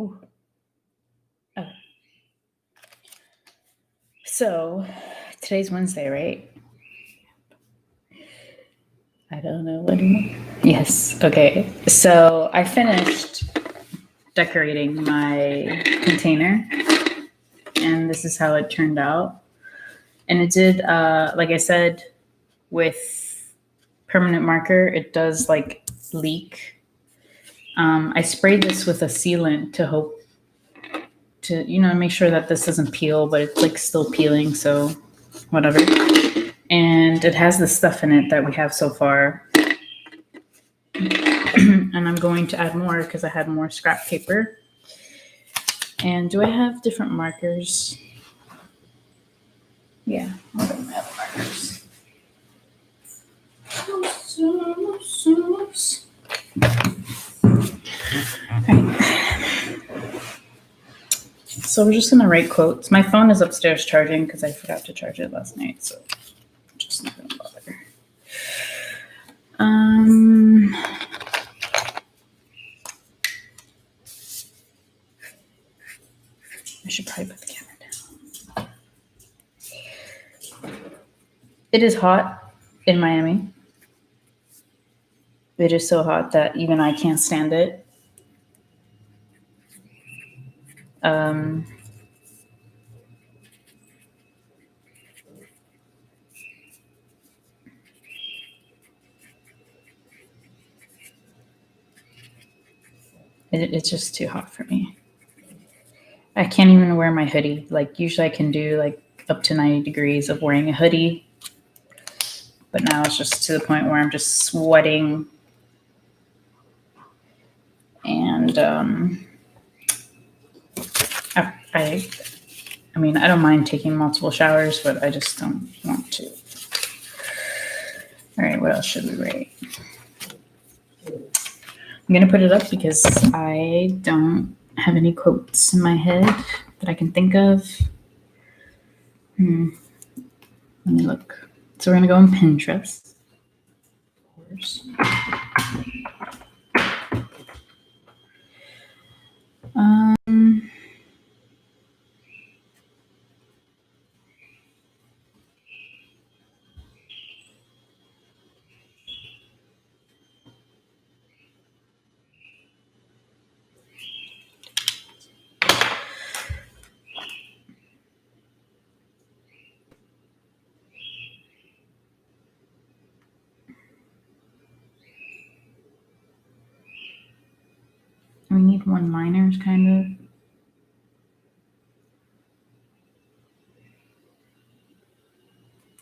Ooh. Okay. So today's Wednesday, right? I don't know anymore. Yes. Okay. So I finished decorating my container, and this is how it turned out. And it did, like I said, with permanent marker, it does like leak. I sprayed this with a sealant to hope to, make sure that this doesn't peel, but it's like still peeling. So whatever. And it has the stuff in it that we have so far. And I'm going to add more because I had more scrap paper. And do I have different markers? Yeah, I don't have markers. Alright. So we're just gonna write quotes. My phone is upstairs charging because I forgot to charge it last night, so I'm just not gonna bother. I should probably put the camera down. It is hot in Miami. It is so hot that even I can't stand it. It's just too hot for me. I can't even wear my hoodie. Like usually I can do like up to 90 degrees of wearing a hoodie. But now it's just to the point where I'm just sweating. And I mean, I don't mind taking multiple showers, but I just don't want to. All right, what else should we write? I'm going to put it up because I don't have any quotes in my head that I can think of. Let me look. So we're going to go on Pinterest. Of course. We need one-liners, kind of.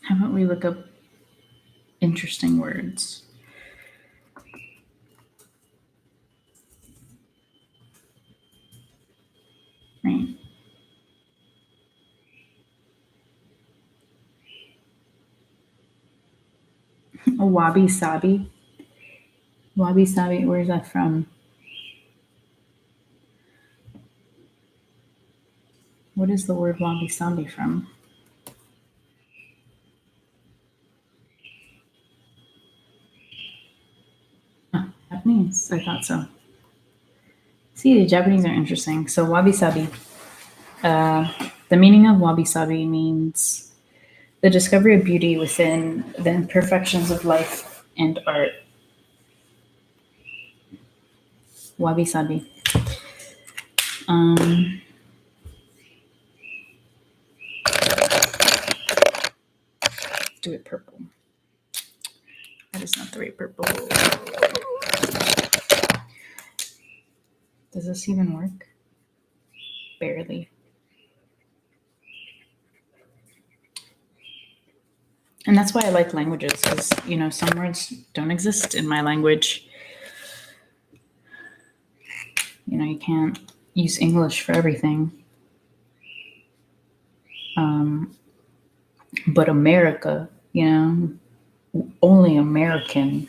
How about we look up interesting words? Right. A wabi-sabi. Wabi-sabi, where's that from? What is the word wabi-sabi from? Oh, Japanese. I thought so. See, the Japanese are interesting. So wabi-sabi. The meaning of wabi-sabi means the discovery of beauty within the imperfections of life and art. Wabi-sabi. Do it purple. That is not the right purple. Does this even work? Barely. And that's why I like languages, because, some words don't exist in my language. You can't use English for everything. But America, only American,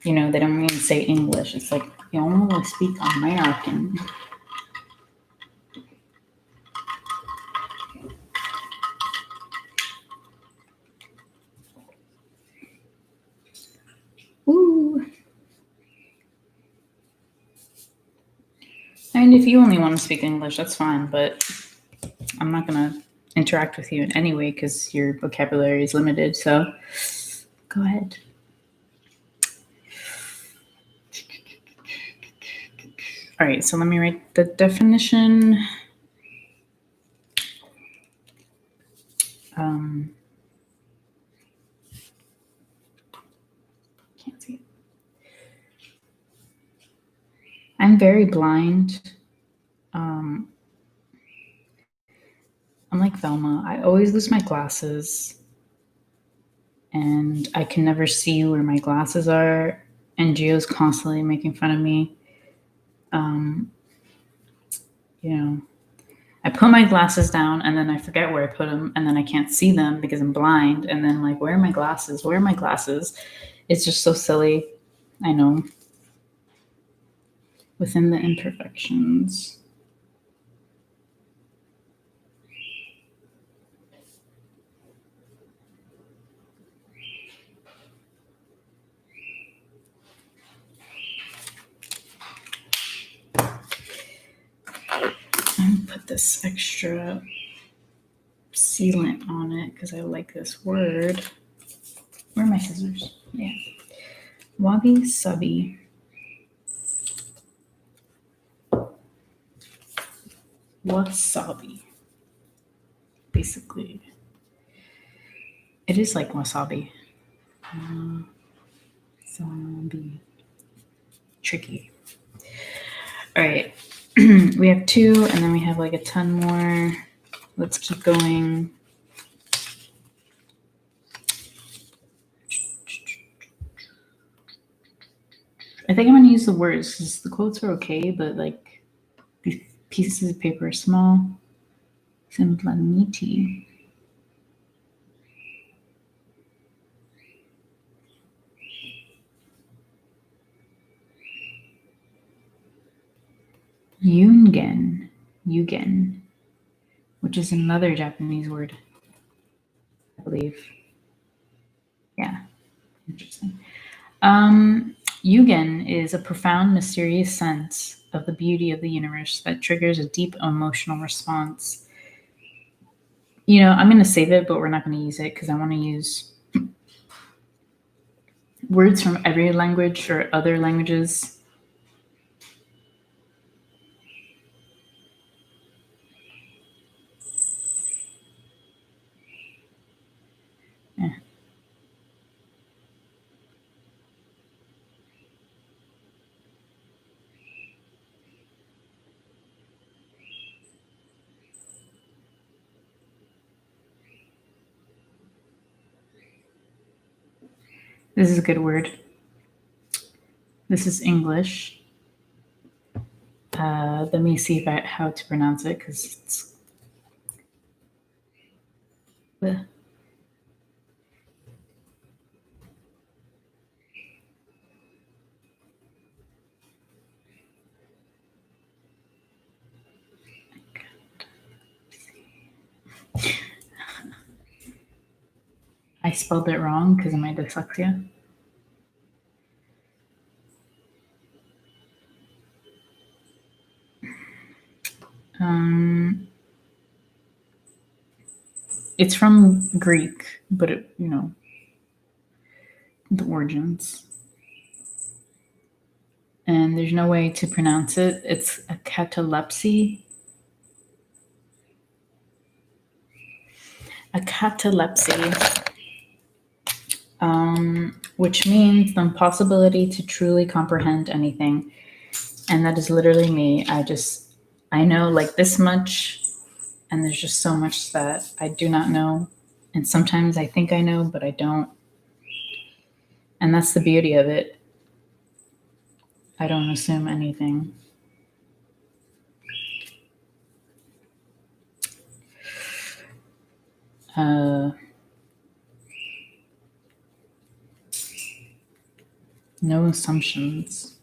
they don't even say English. It's like, you only speak American. Ooh. I And if you only want to speak English, that's fine, but I'm not going to interact with you in any way because your vocabulary is limited. So go ahead. All right, so let me write the definition. Can't see it. I'm very blind. I'm like Velma. I always lose my glasses, and I can never see where my glasses are. And Gio's constantly making fun of me. You know, I put my glasses down, and then I forget where I put them, and then I can't see them because I'm blind. And then like, where are my glasses? Where are my glasses? It's just so silly. I know. Within the imperfections. I'm gonna put this extra sealant on it because I like this word. Where are my scissors? Yeah. Wabi sabi. Wasabi. Basically, it is like wasabi. Wasabi. Tricky. All right. We have 2, and then we have like a ton more. Let's keep going. I think I'm going to use the words because the quotes are okay, but like these pieces of paper are small. Simplaniti. Yugen, which is another Japanese word, I believe. Yeah, interesting. Yugen is a profound, mysterious sense of the beauty of the universe that triggers a deep emotional response. You know, I'm going to save it, but we're not going to use it because I want to use words from every language or other languages. Yeah. This is a good word. This is English. Let me see how to pronounce it because it's. I spelled it wrong because of my dyslexia. It's from Greek, but it, the origins. And there's no way to pronounce it. It's a catalepsy. A catalepsy, which means the impossibility to truly comprehend anything. And that is literally me. I know like this much, and there's just so much that I do not know. And sometimes I think I know, but I don't. And that's the beauty of it. I don't assume anything. No assumptions.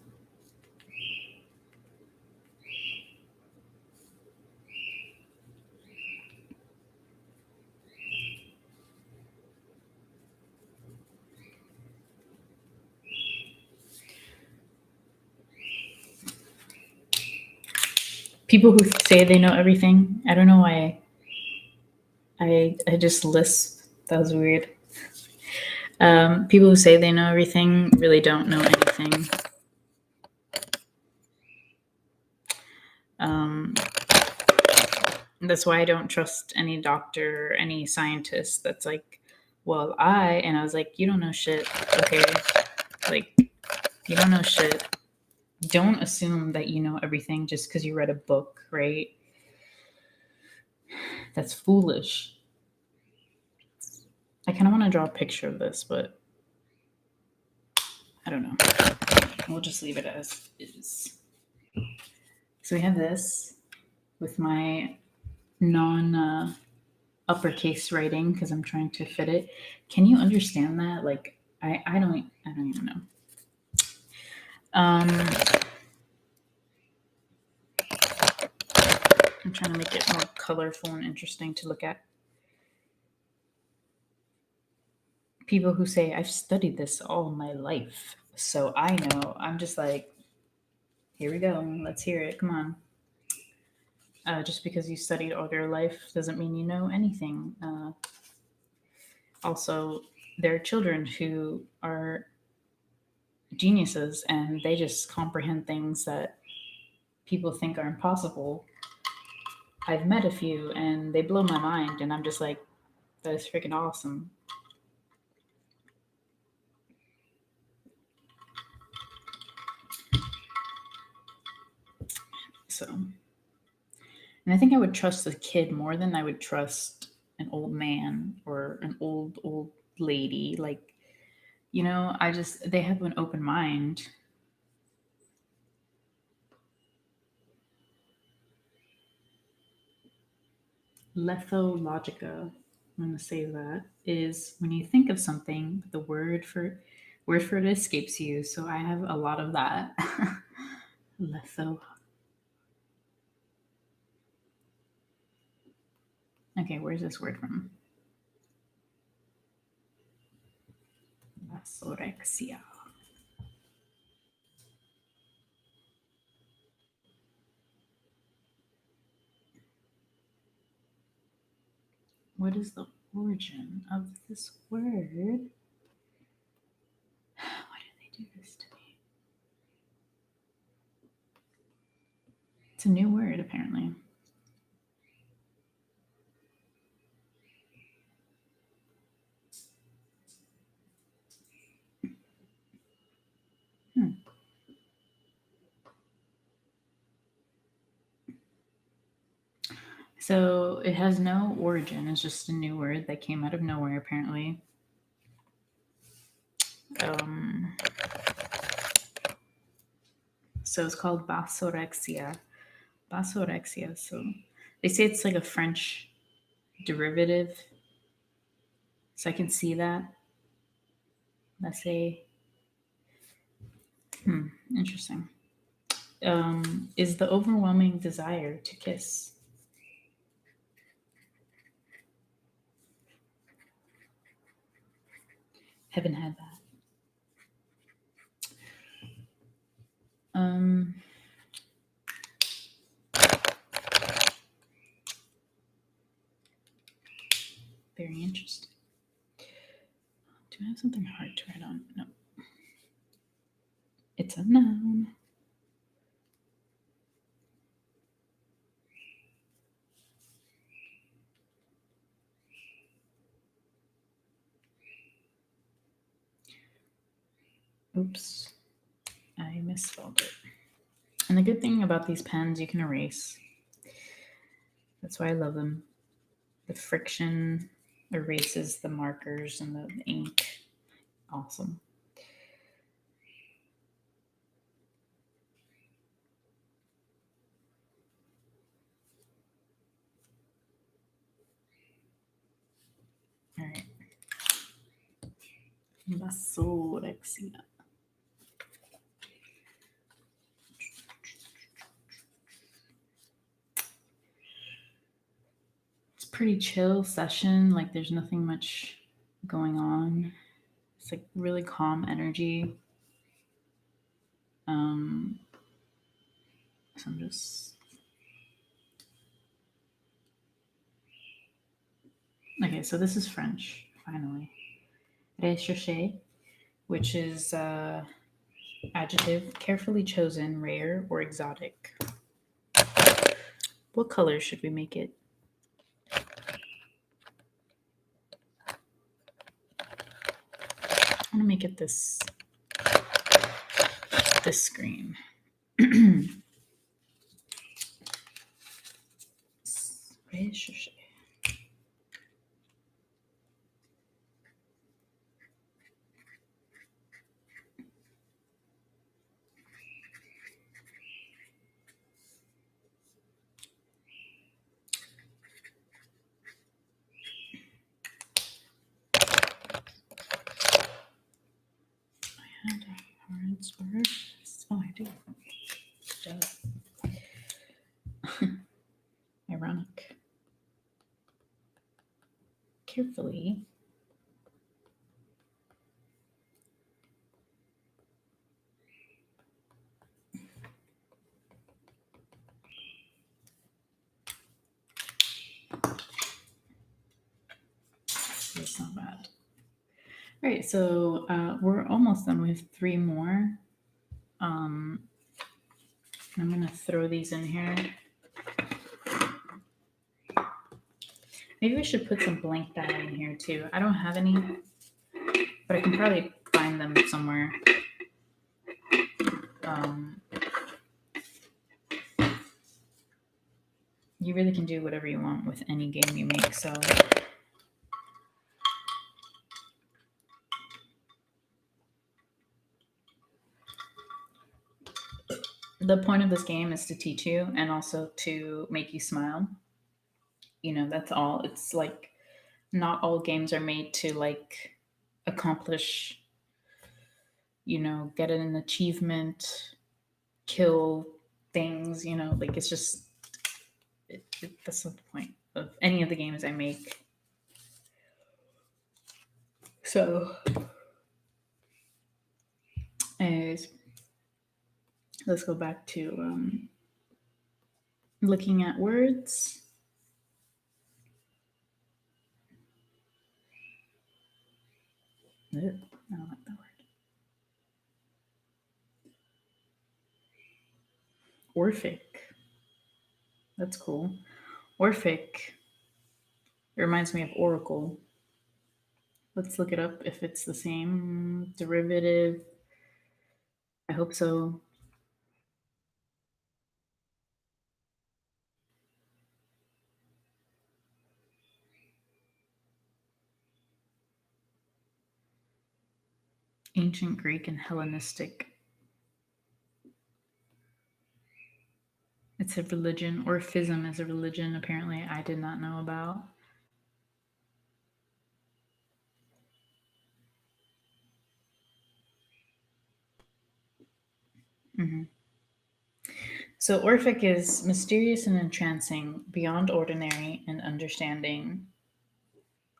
People who say they know everything. I don't know why I just lisp. That was weird. People who say they know everything really don't know anything. That's why I don't trust any doctor, any scientist that's like, well, and I was like, you don't know shit, okay? Like, you don't know shit. Don't assume that you know everything just because you read a book, right? That's foolish. I kind of want to draw a picture of this, but I don't know. We'll just leave it as is. So we have this with my non uppercase writing because I'm trying to fit it. Can you understand that? Like, I don't even know. I'm trying to make it more colorful and interesting to look at. People who say, I've studied this all my life, so I know. I'm just like, here we go. Let's hear it. Come on. Just because you studied all your life doesn't mean you know anything. Also, there are children who are geniuses and they just comprehend things that people think are impossible. I've met a few and they blow my mind, and I'm just like, that is freaking awesome. So, and I think I would trust a kid more than I would trust an old man or an old lady. Like, they have an open mind. Lethologica, I'm going to say that, is when you think of something, the word for it escapes you. So I have a lot of that. Letho. Okay, where's this word from? Vasorexia. What is the origin of this word? Why did they do this to me? It's a new word, apparently. So it has no origin. It's just a new word that came out of nowhere, apparently. So it's called basorexia. Basorexia. So they say it's like a French derivative. So I can see that. Let's say, interesting. Is the overwhelming desire to kiss. Haven't had that. Very interesting. Do I have something hard to write on? No. It's a noun. Oops. I misspelled it. And the good thing about these pens, you can erase. That's why I love them. The friction erases the markers and the ink. Awesome. All right. Basorexia. It's a pretty chill session. Like there's nothing much going on. It's like really calm energy. So I'm just Okay, so this is French, finally. Recherché, which is adjective, carefully chosen, rare, or exotic. What color should we make it? I'm gonna make it this screen. Recherché. Oh, I do. Ironic. Carefully. It's not bad. All right, so we're almost done. We have 3 more. I'm gonna throw these in here. Maybe we should put some blank dye in here too. I don't have any, but I can probably find them somewhere. You really can do whatever you want with any game you make, so. The point of this game is to teach you and also to make you smile. You know, that's all. It's like not all games are made to like accomplish, you know, get an achievement, kill things, you know, like it's just that's not the point of any of the games I make. So anyways, let's go back to looking at words. Ugh, I don't like that word. Orphic. That's cool. Orphic. It reminds me of Oracle. Let's look it up if it's the same derivative. I hope so. Ancient Greek and Hellenistic. It's a religion. Orphism is a religion, apparently, I did not know about. Mm-hmm. So, Orphic is mysterious and entrancing, beyond ordinary and understanding.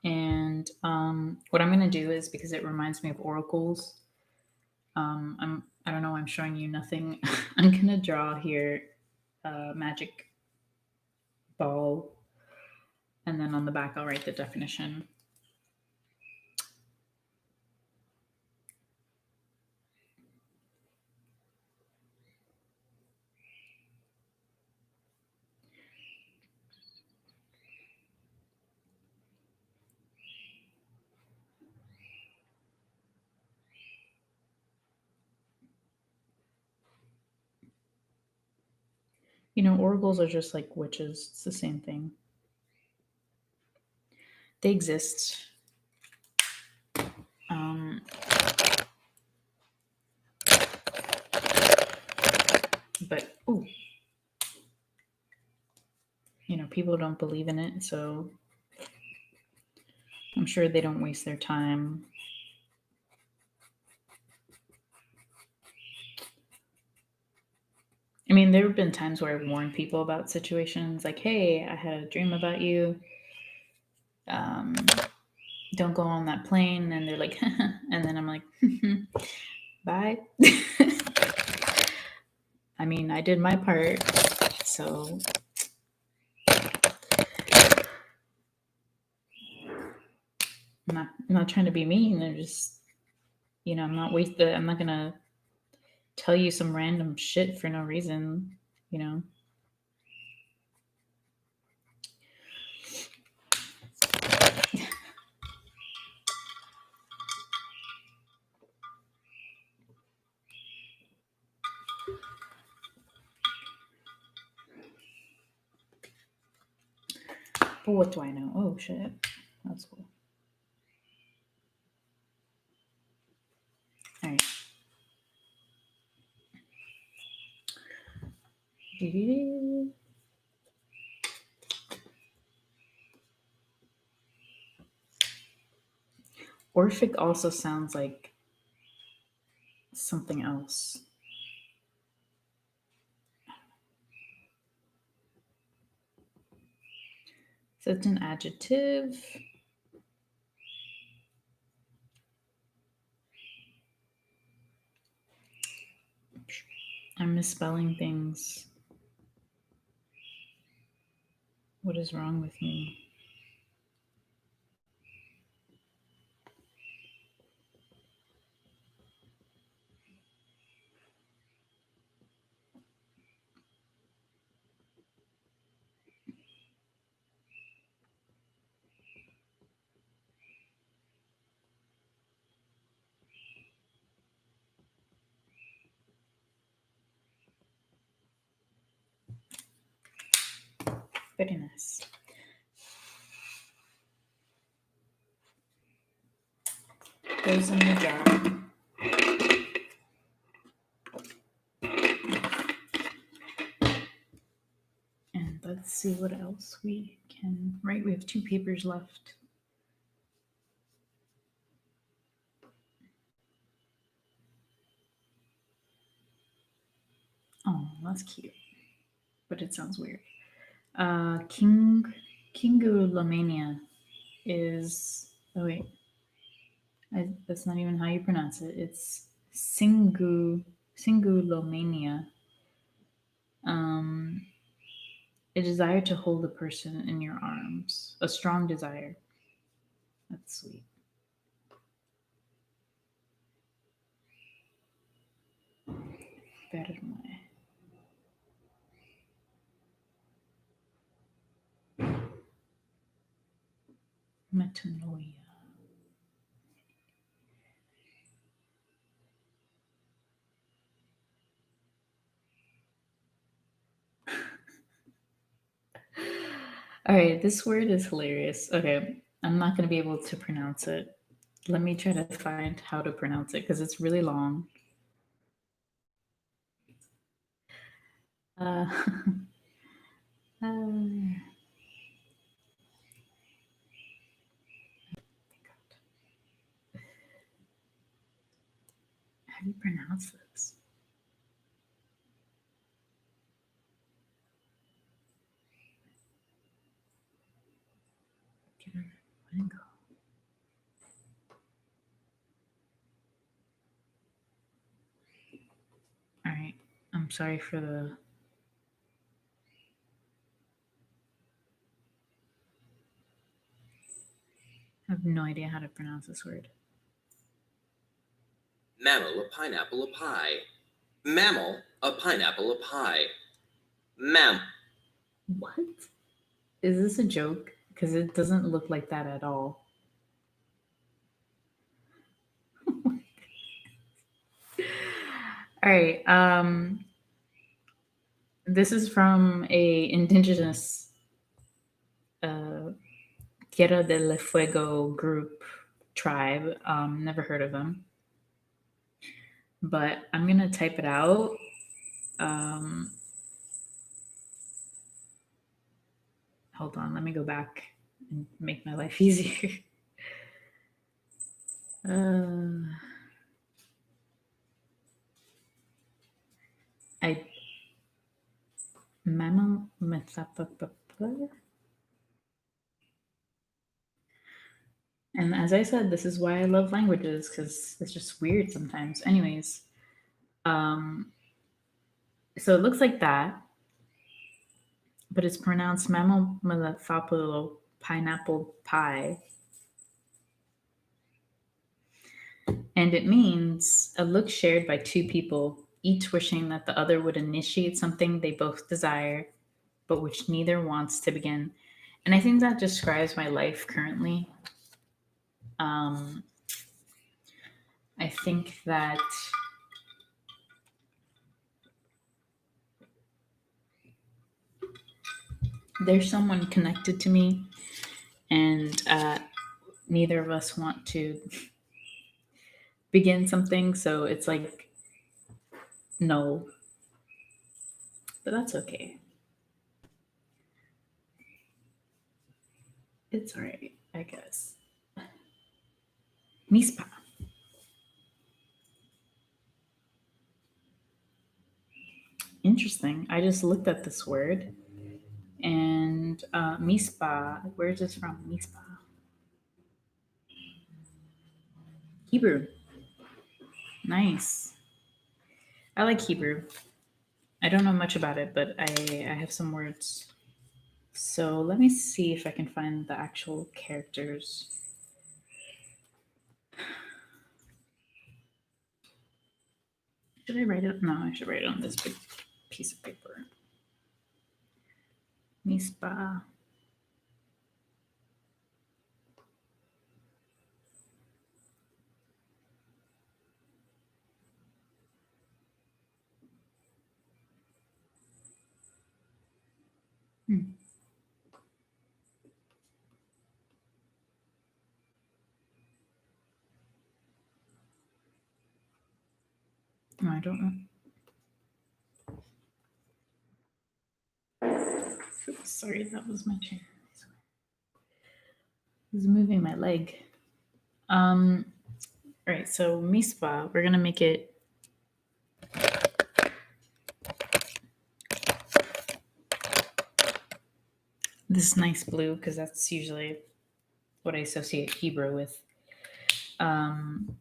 And what I'm going to do is because it reminds me of oracles. I don't know. I'm showing you nothing. I'm going to draw here a magic ball, and then on the back I'll write the definition. You know, oracles are just like witches. It's the same thing. They exist. But you know, people don't believe in it, so I'm sure they don't waste their time. I mean, there have been times where I've warned people about situations like, hey, I had a dream about you. Don't go on that plane. And they're like, and then I'm like, bye. I mean, I did my part. So I'm not trying to be mean. I'm just, I'm not wasted. I'm not gonna tell you some random shit for no reason, you know. But what do I know? Oh shit, that's cool. All right. Orphic also sounds like something else. So it's an adjective. I'm misspelling things. What is wrong with me? Very nice. Goes in the jar. And let's see what else we can write. We have 2 papers left. Oh, that's cute. But it sounds weird. Kingulomania is. Oh, wait. That's not even how you pronounce it. It's Singulomania. A desire to hold a person in your arms. A strong desire. That's sweet. Ferme. Metanoia. All right, this word is hilarious. Okay, I'm not going to be able to pronounce it. Let me try to find how to pronounce it because it's really long. Uh, how do you pronounce this? Flamingo. All right, I'm sorry for the. I have no idea how to pronounce this word. Mammal, a pineapple, a pie. Mammal, a pineapple, a pie. What? Is this a joke? Because it doesn't look like that at all. All right. This is from a indigenous Tierra del Fuego group tribe. Never heard of them, but I'm gonna type it out. Hold on, let me go back and make my life easier. I mammal and as I said, this is why I love languages because it's just weird sometimes. Anyways, so it looks like that, but it's pronounced mammal malafapulo pineapple pie. And it means a look shared by two people, each wishing that the other would initiate something they both desire, but which neither wants to begin. And I think that describes my life currently. Um, I think that there's someone connected to me, and neither of us want to begin something. So it's like, no, but that's okay. It's all right, I guess. Mispa. Interesting. I just looked at this word and mispa, where is this from? Mispa. Hebrew. Nice. I like Hebrew. I don't know much about it, but I have some words. So let me see if I can find the actual characters. Should I write it? No, I should write it on this big piece of paper. Mispa. Hmm. No, I don't know. Oops, sorry, that was my chair. I was moving my leg. All right, so mispa, we're gonna make it this nice blue because that's usually what I associate Hebrew with. Um,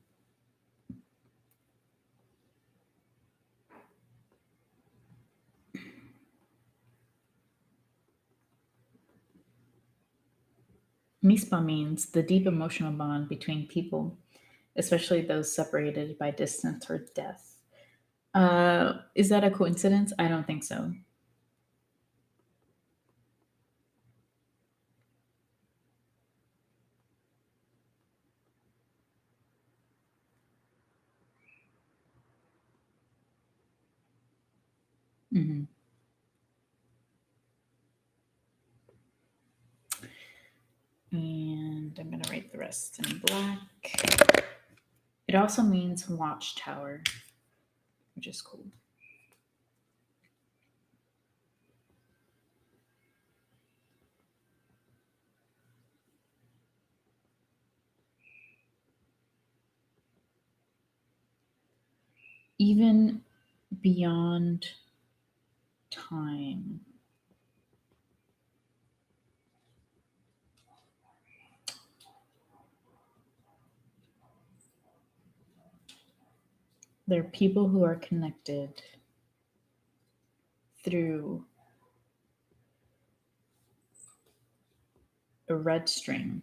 Mispa means the deep emotional bond between people, especially those separated by distance or death. Is that a coincidence? I don't think so. Mhm. And I'm going to write the rest in black. It also means watchtower, which is cool. Even beyond time. There are people who are connected through a red string.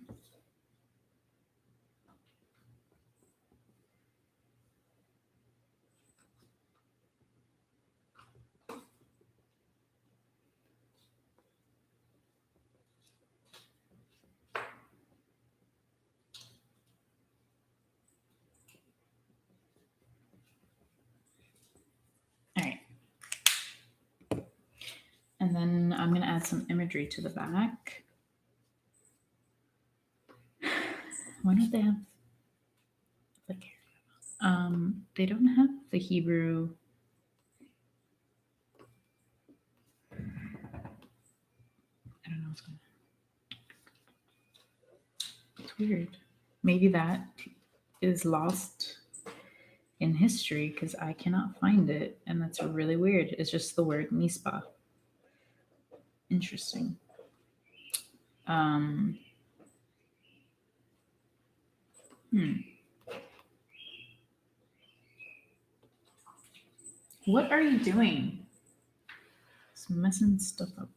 All right. And then I'm going to add some imagery to the back. Why don't they have the they don't have the Hebrew. I don't know what's going on. It's weird. Maybe that is lost in history because I cannot find it. And that's really weird. It's just the word mispa. Interesting. Um, hmm. What are you doing? It's messing stuff up.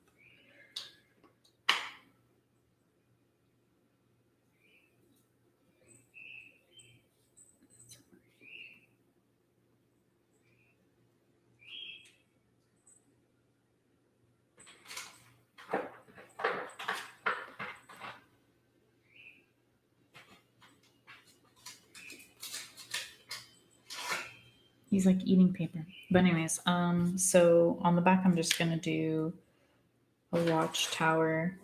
He's like eating paper. But anyways, so on the back I'm just gonna do a watchtower.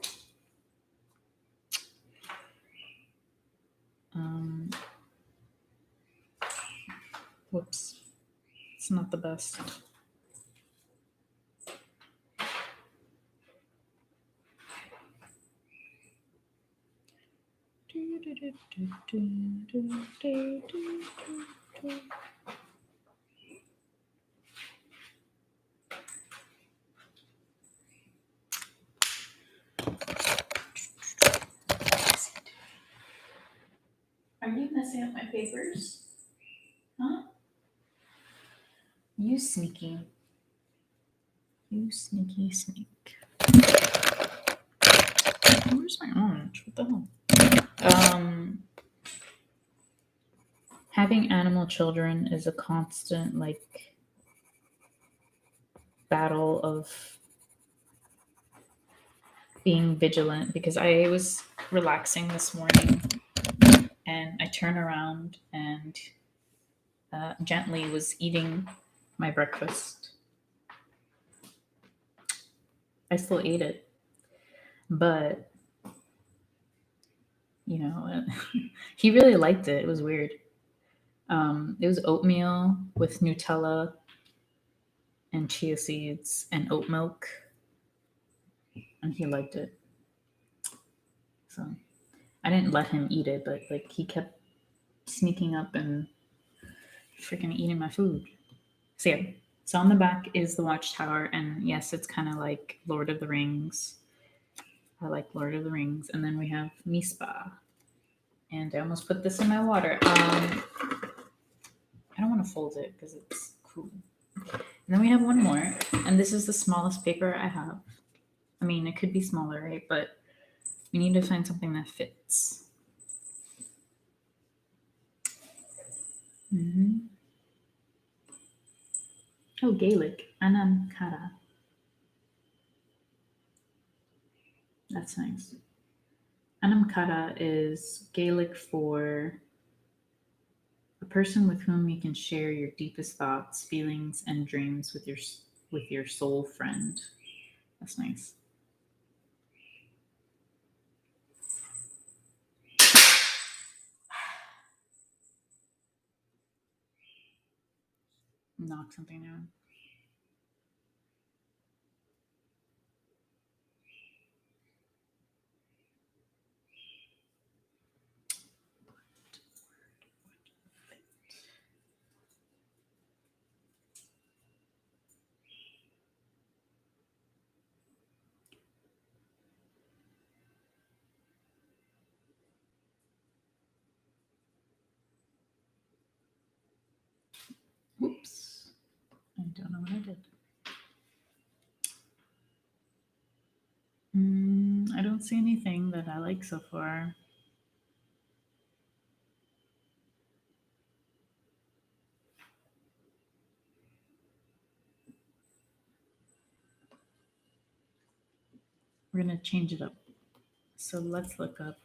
Whoops. It's not the best. Are you messing up my papers? Huh? You sneaky. You sneaky sneak. Where's my orange? What the hell? Having animal children is a constant like battle of being vigilant because I was relaxing this morning and I turn around and gently was eating my breakfast. I still ate it, but you know, he really liked it. It was weird. It was oatmeal with Nutella and chia seeds and oat milk, and he liked it. So I didn't let him eat it, but like he kept sneaking up and freaking eating my food. So yeah. So on the back is the watchtower, and yes, it's kind of like Lord of the Rings. I like Lord of the Rings, and then we have Mispa, and I almost put this in my water. I don't want to fold it because it's cool. And then we have one more, and this is the smallest paper I have. I mean, it could be smaller, right? But we need to find something that fits. Mm-hmm. Oh, Gaelic. Anankara. That's nice. Anamkara is Gaelic for a person with whom you can share your deepest thoughts, feelings, and dreams with your soul friend. That's nice. Knock something down. Whoops. I don't know what I did. I don't see anything that I like so far. We're going to change it up. So let's look up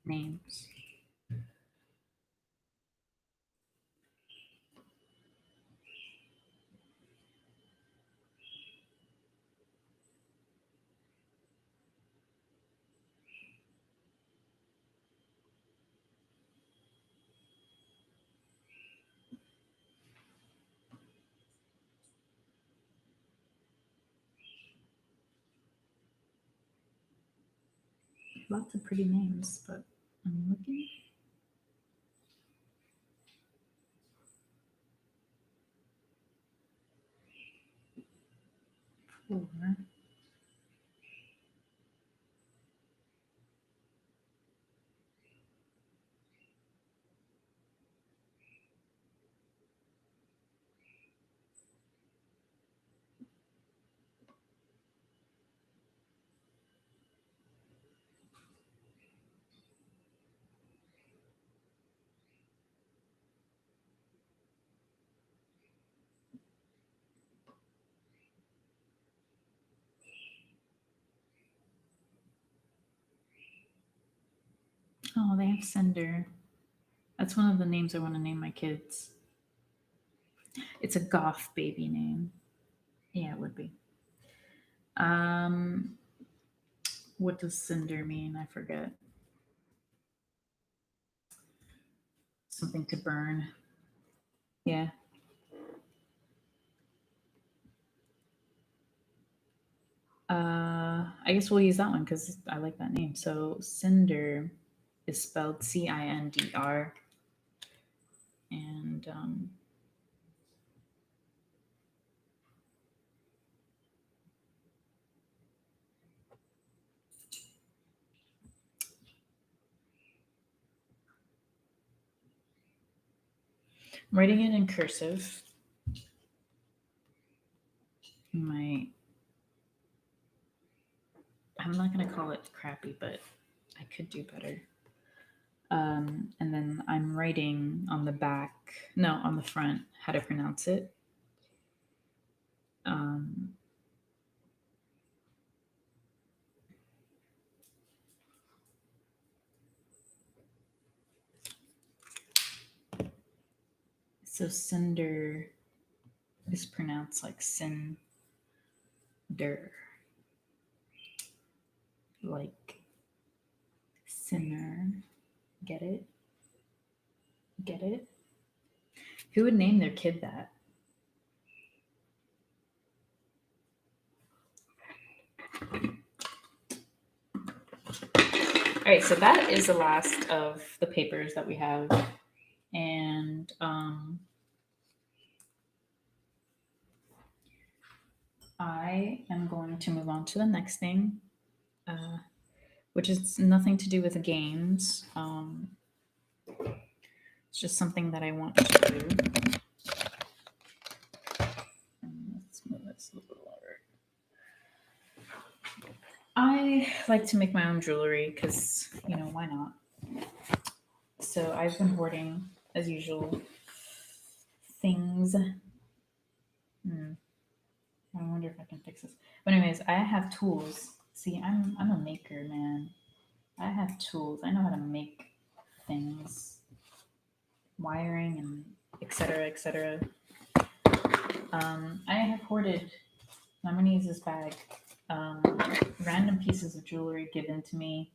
names. Lots of pretty names, but I'm looking. For oh, they have sender. That's one of the names I want to name my kids. It's a goth baby name. Yeah, it would be. What does cinder mean? I forget. Something to burn. Yeah. I guess we'll use that one because I like that name. So cinder is spelled Cindr, and I'm writing it in cursive. I'm not going to call it crappy, but I could do better. And then I'm writing on the back, no, on the front, how to pronounce it. So cinder is pronounced like cinder, like sinner. Get it? Get it? Who would name their kid that? All right, so that is the last of the papers that we have. And I am going to move on to the next thing, which is nothing to do with games. It's just something that I want to do. Let's move this a little lower. I like to make my own jewelry because, why not? So I've been hoarding, as usual, things. I wonder if I can fix this. But anyways, I have tools. See, I'm a maker, man. I have tools. I know how to make things, wiring and etc. etc. I have hoarded. I'm gonna use this bag. Random pieces of jewelry given to me.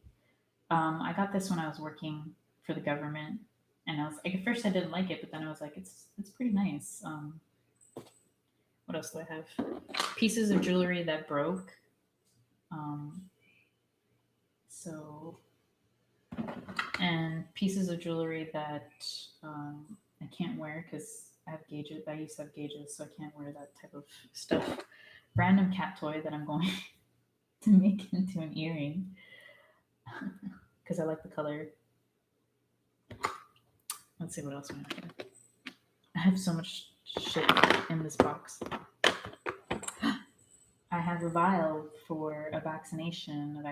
I got this when I was working for the government, and I was like, at first I didn't like it, but then I was like, it's pretty nice. What else do I have? Pieces of jewelry that broke. And pieces of jewelry that I can't wear because I have gauges. I used to have gauges, so I can't wear that type of stuff. Random cat toy that I'm going to make into an earring because I like the color. Let's see what else I have. I have so much shit in this box. I have a vial for a vaccine.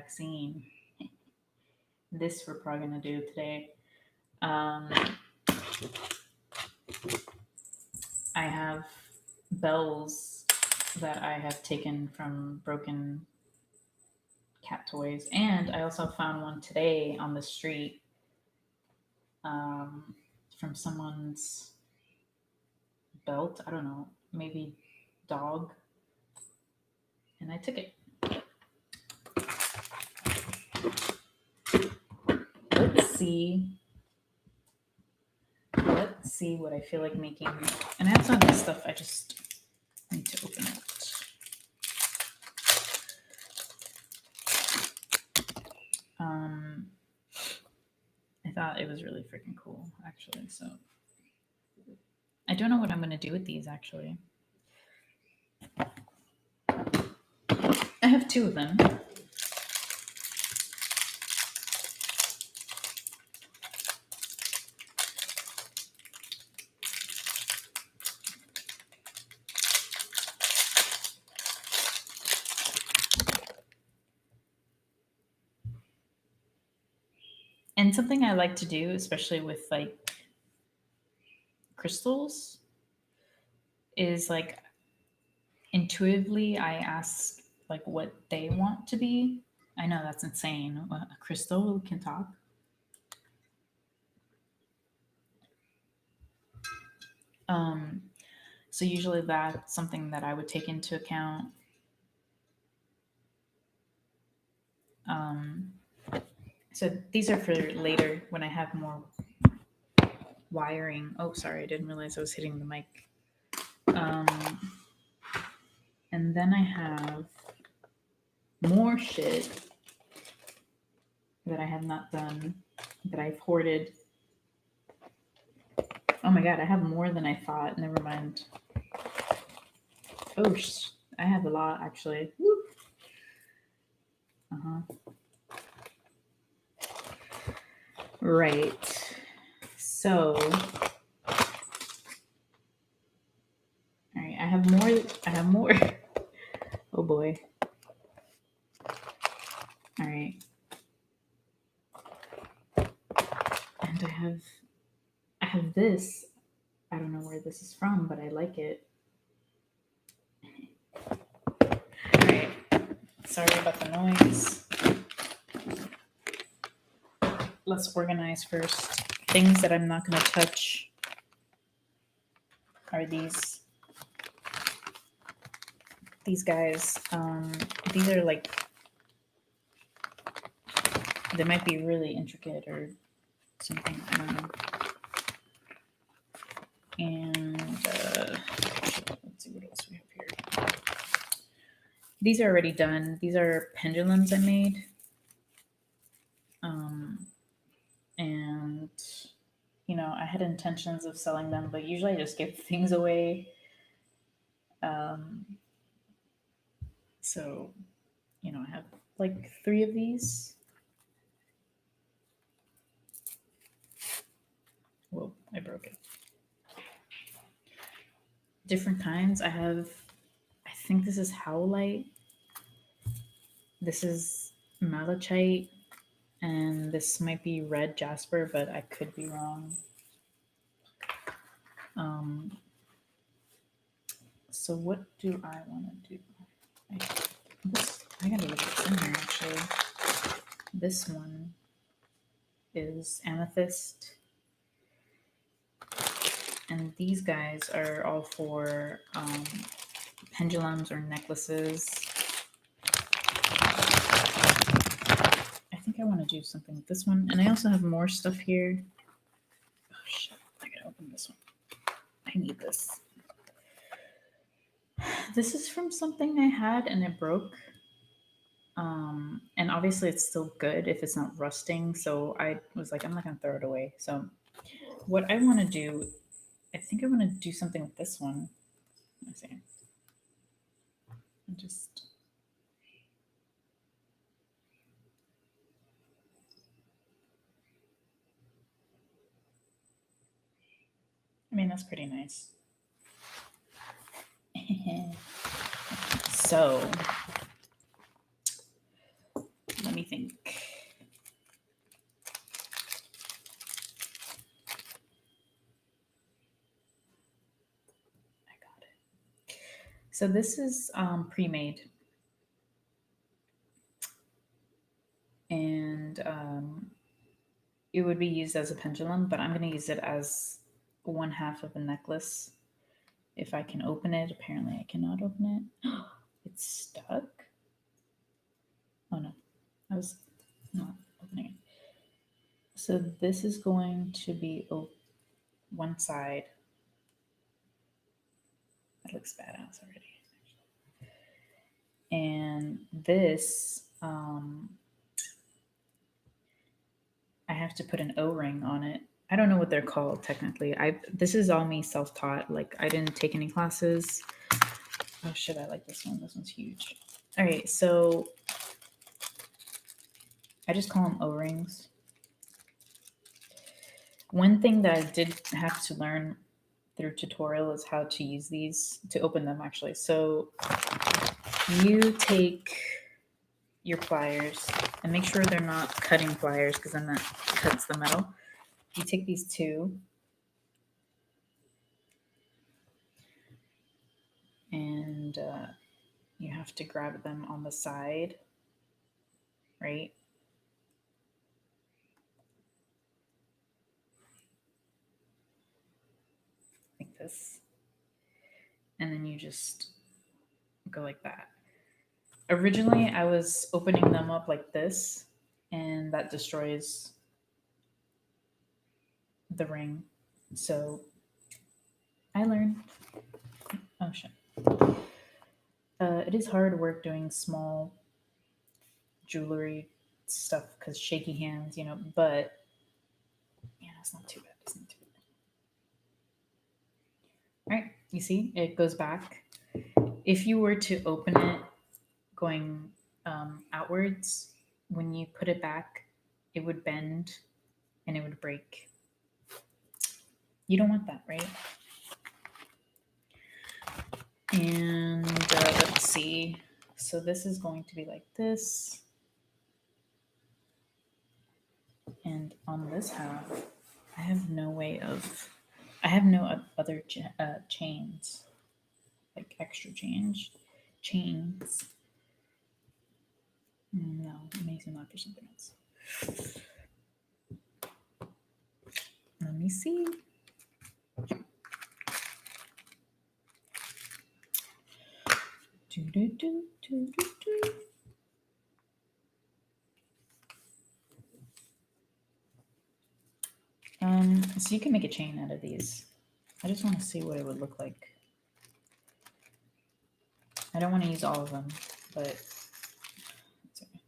This we're probably gonna do today. I have bells that I have taken from broken cat toys, and I also found one today on the street from someone's belt. I don't know, maybe dog, and I took it. Let's see what I feel like making. And I have some of this stuff. I just need to open it. I thought it was really freaking cool, actually. So I don't know what I'm going to do with these, actually. I have two of them. And something I like to do, especially with like crystals, is like intuitively I ask like what they want to be. I know that's insane. A crystal can talk. So usually that's something that I would take into account. So these are for later when I have more wiring. Oh, sorry, I didn't realize I was hitting the mic. And then I have more shit that I have not done, that I've hoarded. Oh my god, I have more than I thought. Never mind. Oh, I have a lot actually. Woo. Right. So, all right, I have more. I have more. Oh boy. All right. And I have this. I don't know where this is from, but I like it. All right. Sorry about the noise. Let's organize first. Things that I'm not going to touch are these guys. These are like, they might be really intricate or something. I don't know. And let's see what else we have here. These are already done. These are pendulums I made. And you know, I had intentions of selling them, but usually I just give things away. So, you know, I have like 3 of these. Whoa, I broke it. Different kinds. I think this is howlite. This is malachite. And this might be red jasper, but I could be wrong. So what do I want to do? I gotta look what's in here actually. This one is amethyst. And these guys are all for pendulums or necklaces. I think I want to do something with this one. And I also have more stuff here. Oh shit, I gotta open this one. I need this. This is from something I had and it broke. And obviously it's still good if it's not rusting. So I was like, I'm not gonna throw it away. So what I want to do, I think I want to do something with this one. Let's see. I mean, that's pretty nice. So let me think. I got it. So this is pre-made. And it would be used as a pendulum, but I'm going to use it as 1/2 of a necklace. If I can open it, apparently I cannot open it. It's stuck. Oh no, I was not opening it. So this is going to be one side. That looks badass already. And this, I have to put an O-ring on it. I don't know what they're called technically. This is all me self-taught. Like I didn't take any classes. Oh shit, I like this one. This one's huge. All right, so I just call them O-rings. One thing that I did have to learn through tutorial is how to use these, to open them actually. So you take your pliers and make sure they're not cutting pliers because then that cuts the metal. You take these 2 and you have to grab them on the side, right? I think this. And then you just go like that. Originally, I was opening them up like this, and that destroys the ring. So I learned. Oh shit. It is hard work doing small jewelry stuff because shaky hands, but it's not too bad. It's not too bad. All right, you see, it goes back. If you were to open it going outwards, when you put it back, it would bend and it would break. You don't want that, right? And let's see. So this is going to be like this. And on this half, I have no other chains, like extra chains. No, I'm using that for something else. Let me see. So you can make a chain out of these. I just want to see what it would look like. I don't want to use all of them, but it's okay.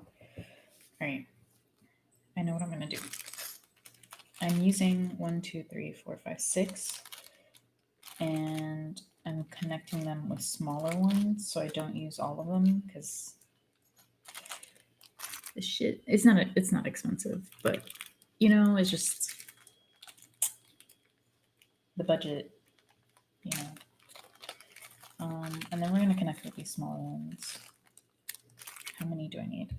All right. I know what I'm going to do. I'm using 1, 2, 3, 4, 5, 6, and I'm connecting them with smaller ones so I don't use all of them because this shit, it's not expensive, but it's just the budget, and then we're going to connect with these smaller ones. How many do I need?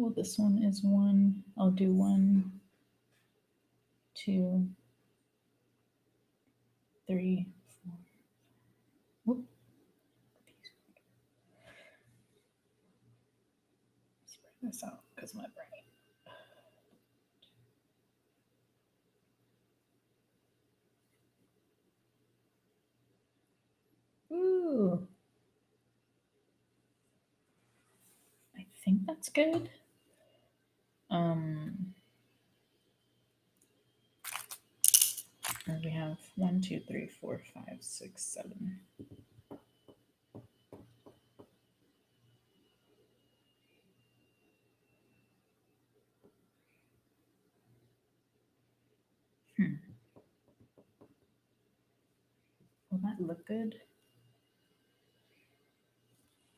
Well, this one is 1. I'll do 1, 2, 3, 4. Whoop. Spread this out because my brain. Ooh. I think that's good. We have 1, 2, 3, 4, 5, 6, 7. Will that look good?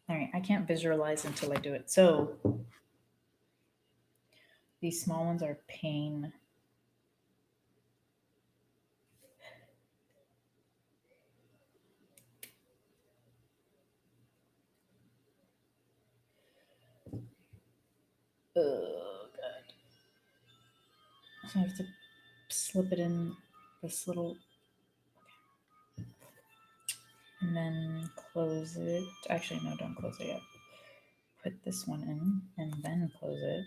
All right, I can't visualize until I do it. So these small ones are pain. Oh, God. So I have to slip it in this little, and then close it. Actually, no, don't close it yet. Put this one in and then close it.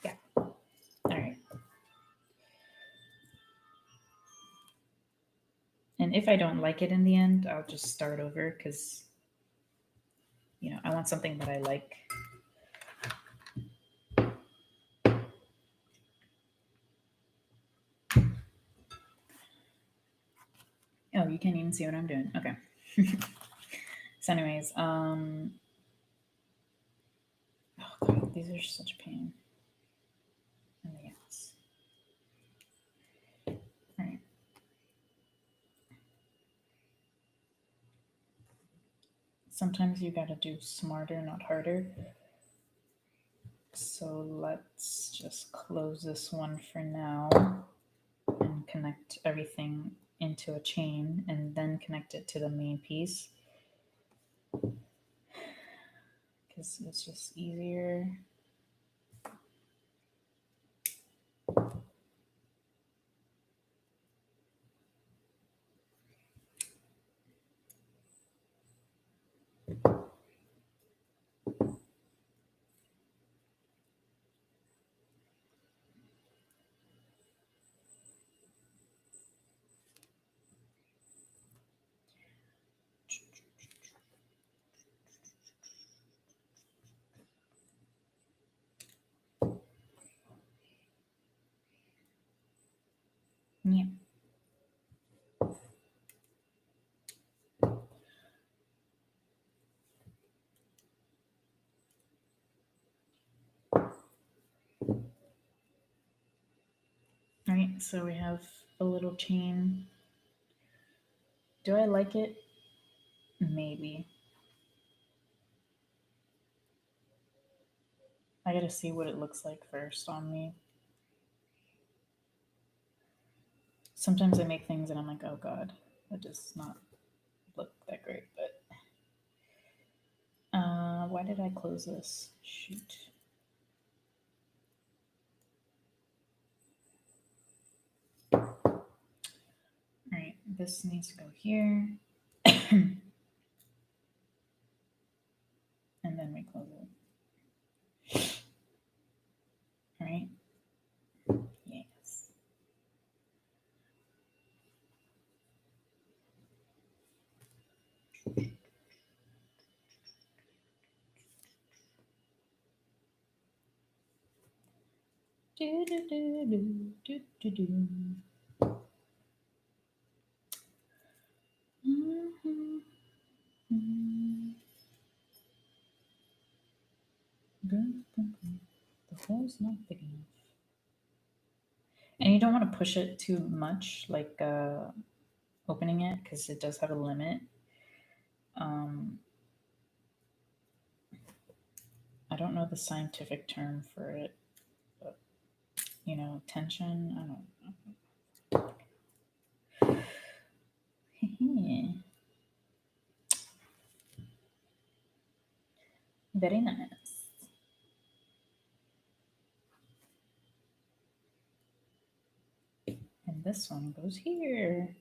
Yeah. All right. And if I don't like it in the end, I'll just start over because, I want something that I like. Oh, you can't even see what I'm doing. Okay. So anyways, oh God, these are such a pain. And yes. All right. Sometimes you gotta do smarter, not harder. So let's just close this one for now and connect everything into a chain and then connect it to the main piece because it's just easier. Yeah. All right, so we have a little chain. Do I like it? Maybe. I gotta see what it looks like first on me. Sometimes I make things and I'm like, oh god, that does not look that great. But why did I close this? Shoot. All right, this needs to go here. And then we close it. All right. Yes. Do do do do do do do. Mhm. Mhm. The hole's not big enough. And you don't want to push it too much, like opening it, because it does have a limit. I don't know the scientific term for it, but tension. I don't know. Very nice. And this one goes here.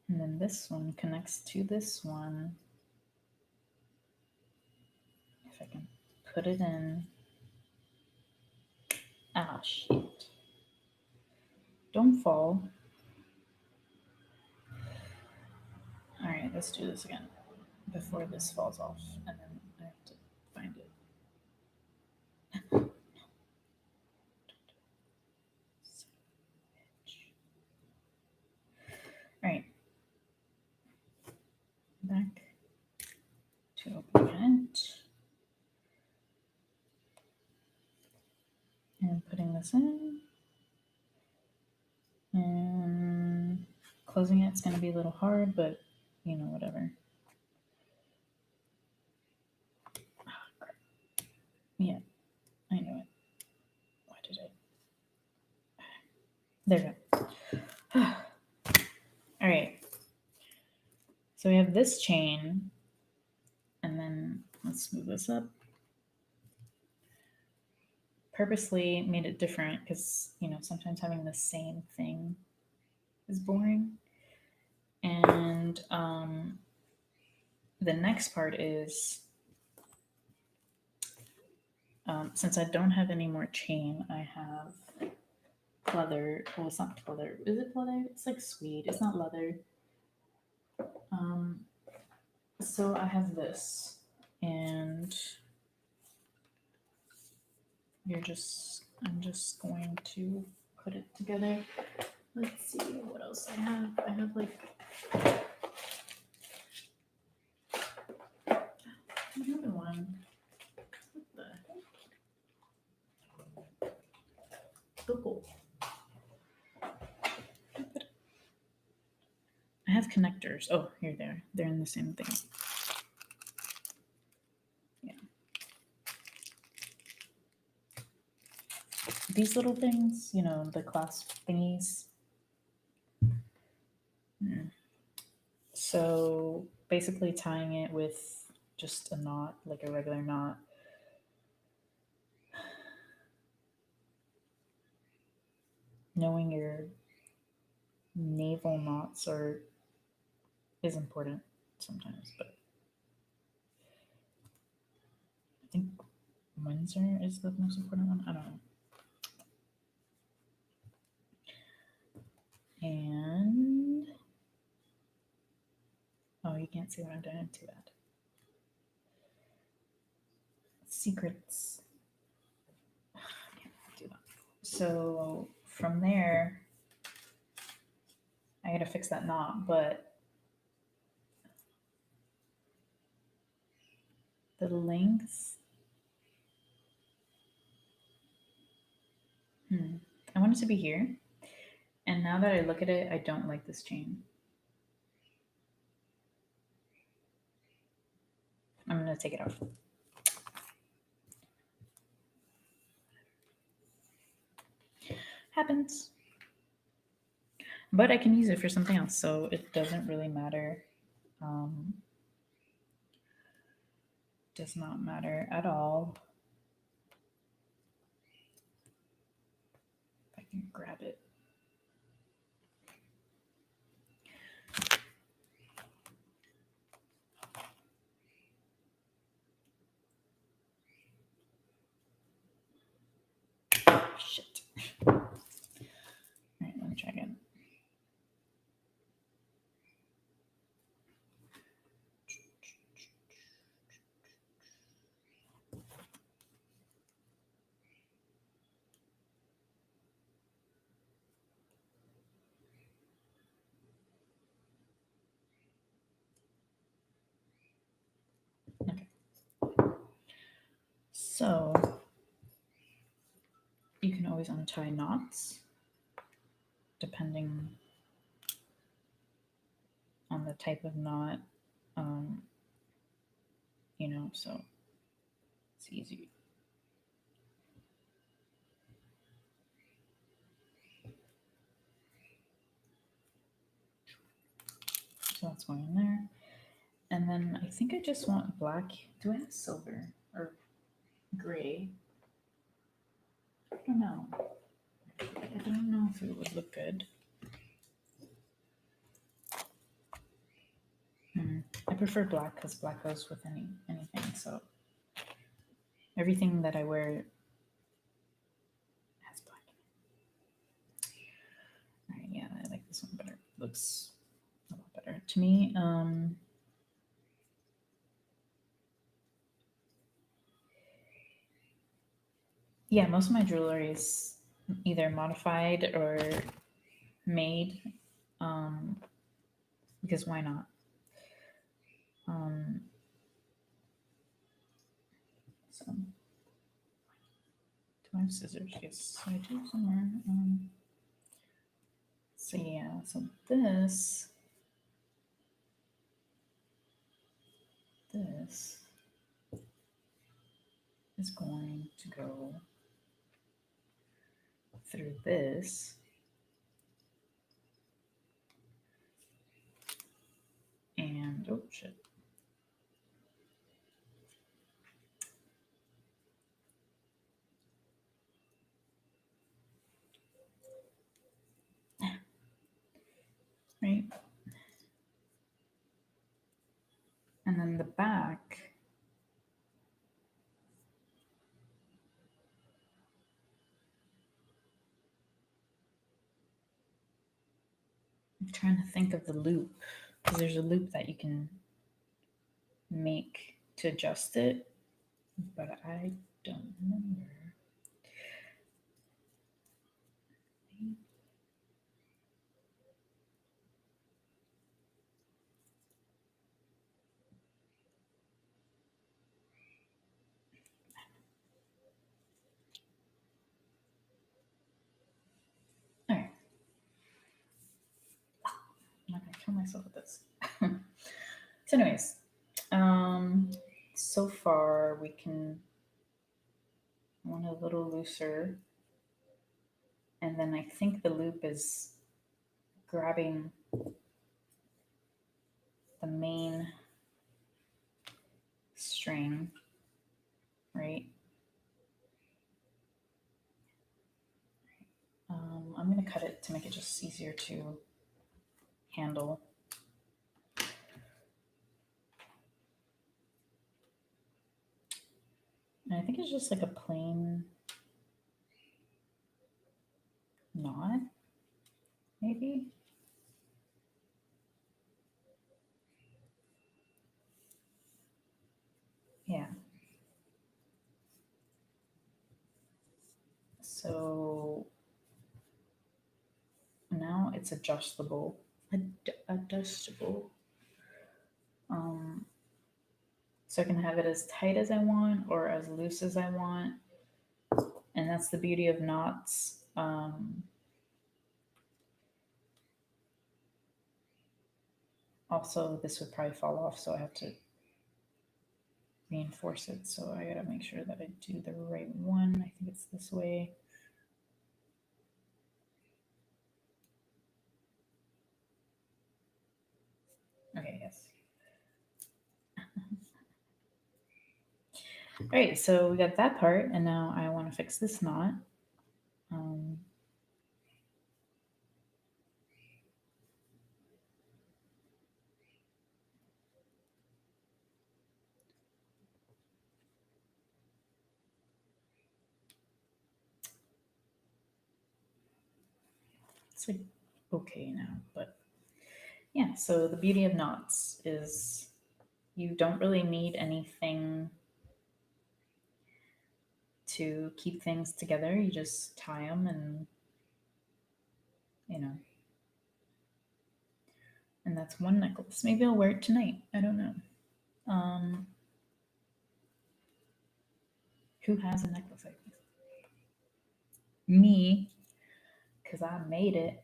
And then this one connects to this one. If I can put it in. Ah, shit. Don't fall. All right, let's do this again before this falls off. And then I have to find it. All right. Back to opening it. And putting this in. And closing it's going to be a little hard, but whatever. Oh, crap. Yeah, I knew it. Why did I? There we go. All right. So we have this chain, and then let's move this up. Purposely made it different because, sometimes having the same thing is boring. And the next part is, since I don't have any more chain, I have leather. Well, it's not leather. Is it leather? It's like suede. It's not leather. So I have this, and I'm just going to put it together. Let's see what else I have. I have like another one. What the heck? Google. I have connectors. Oh, here they are. They're in the same thing. Yeah. These little things, the clasp thingies. So basically tying it with just a knot, like a regular knot. Knowing your navel knots is important sometimes, but I think Windsor is the most important one. I don't know. And oh, you can't see what I'm doing. Too bad. Secrets. So from there, I gotta fix that knot, but the length, I want it to be here. And now that I look at it, I don't like this chain. I'm gonna take it off. Happens. But I can use it for something else, so it doesn't really matter. Does not matter at all. If I can grab it. Shit. All right, let me try again. Okay. So you can always untie knots depending on the type of knot, so it's easy. So that's going in there. And then I think I just want black. Do I have silver or gray? I don't know. I don't know if it would look good. I prefer black because black goes with anything. So everything that I wear has black in it. All right, yeah, I like this one better. Looks a lot better to me. Yeah, most of my jewelry is either modified or made, because why not? So, do I have scissors? Yes, I do somewhere. So yeah, so this is going to go through this. And, oh shit. Right? And then the back, I'm trying to think of the loop, because there's a loop that you can make to adjust it, but I don't remember. All right. I'm not gonna kill myself with this. So, anyways, so far we can want a little looser, and then I think the loop is grabbing the main string, right? I'm gonna cut it to make it just easier to handle. And I think it's just like a plain knot, maybe. Yeah. So it's adjustable. Adjustable. So I can have it as tight as I want or as loose as I want. And that's the beauty of knots. Also, this would probably fall off, so I have to reinforce it. So I gotta make sure that I do the right one. I think it's this way. Okay, yes. All right, so we got that part, and now I want to fix this knot. It's like okay now, but yeah. So the beauty of knots is you don't really need anything to keep things together. You just tie them and, and that's one necklace. Maybe I'll wear it tonight. I don't know. Who has a necklace like this? Me, because I made it.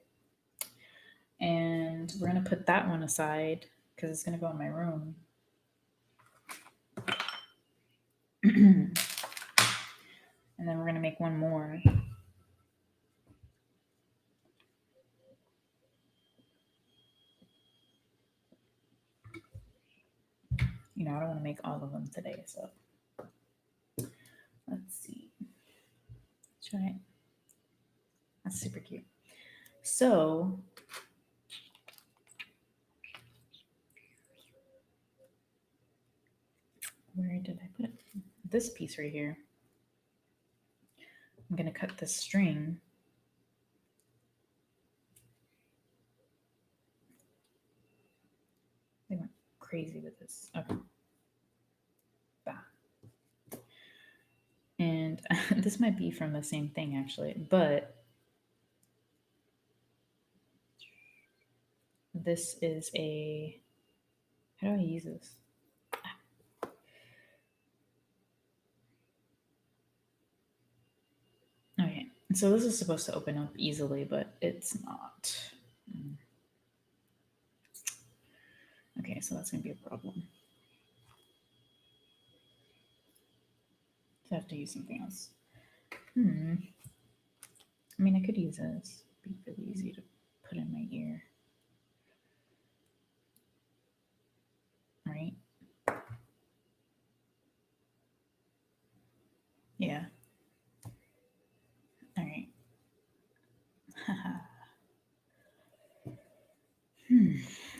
And we're going to put that one aside because it's going to go in my room. And then we're going to make one more. I don't want to make all of them today, so let's see. Let's try it. That's super cute. So where did I put it? This piece right here. I'm going to cut the string. They went crazy with this. Okay. Bah. And this might be from the same thing actually, but this is a, how do I use this? Okay, so this is supposed to open up easily, but it's not. Okay, so that's gonna be a problem. So I have to use something else. I mean, I could use this. It'd be really easy to put in my ear. Right? Yeah. All right.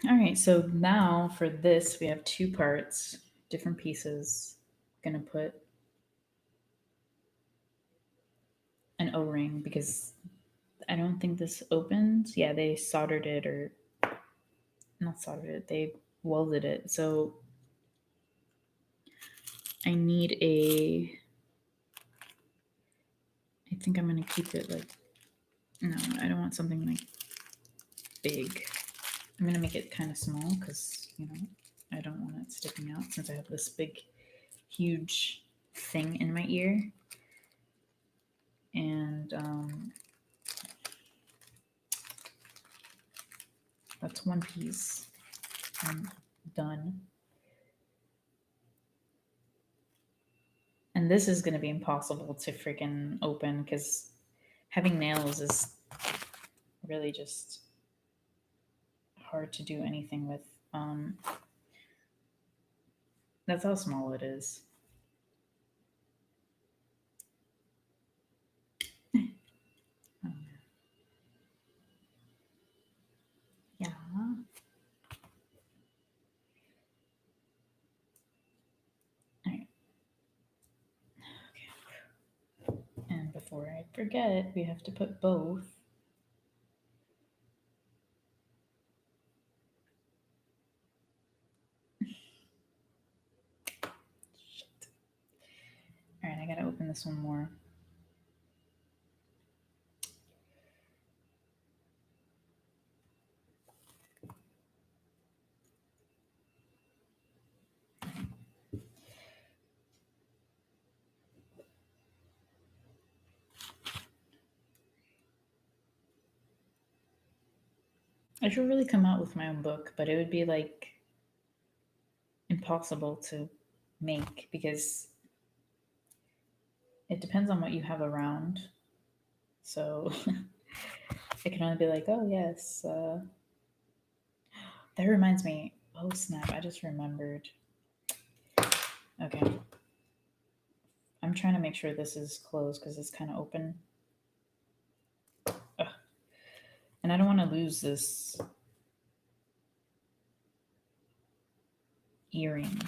All right, so now for this, we have two parts, different pieces. I'm gonna put an O-ring because I don't think this opens. Yeah, they soldered it, or not soldered it, they welded it. So I need I think I'm gonna keep it like, no, I don't want something like big. I'm gonna make it kind of small because, I don't want it sticking out since I have this big, huge thing in my ear. And that's one piece. I'm done. And this is going to be impossible to freaking open because having nails is really just hard to do anything with. That's how small it is. Yeah. All right. Okay. And before I forget, we have to put both. Shit. All right, I gotta open this one more. I should really come out with my own book, but it would be like impossible to make because it depends on what you have around. So it can only be like, oh, yes. That reminds me. Oh, snap. I just remembered. Okay. I'm trying to make sure this is closed because it's kind of open. Ugh. And I don't want to lose this earring.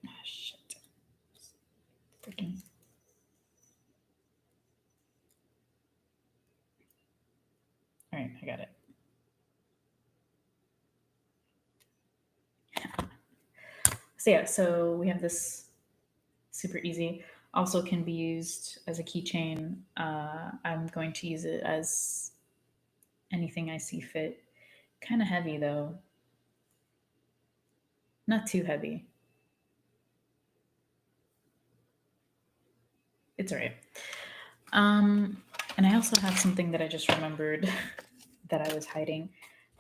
Ah, shit. Freaking. All right, I got it. So yeah, so we have this super easy. Also can be used as a keychain. I'm going to use it as anything I see fit. Kind of heavy though. Not too heavy. It's all right. And I also have something that I just remembered that I was hiding.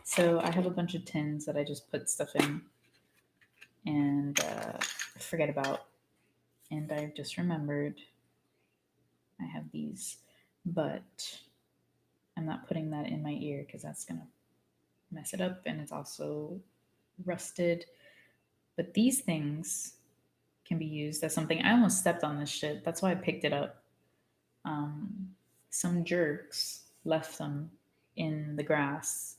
So I have a bunch of tins that I just put stuff in and forget about. And I just remembered I have these, but I'm not putting that in my ear because that's going to mess it up. And it's also rusted. But these things can be used as something. I almost stepped on this shit. That's why I picked it up. Some jerks left them in the grass.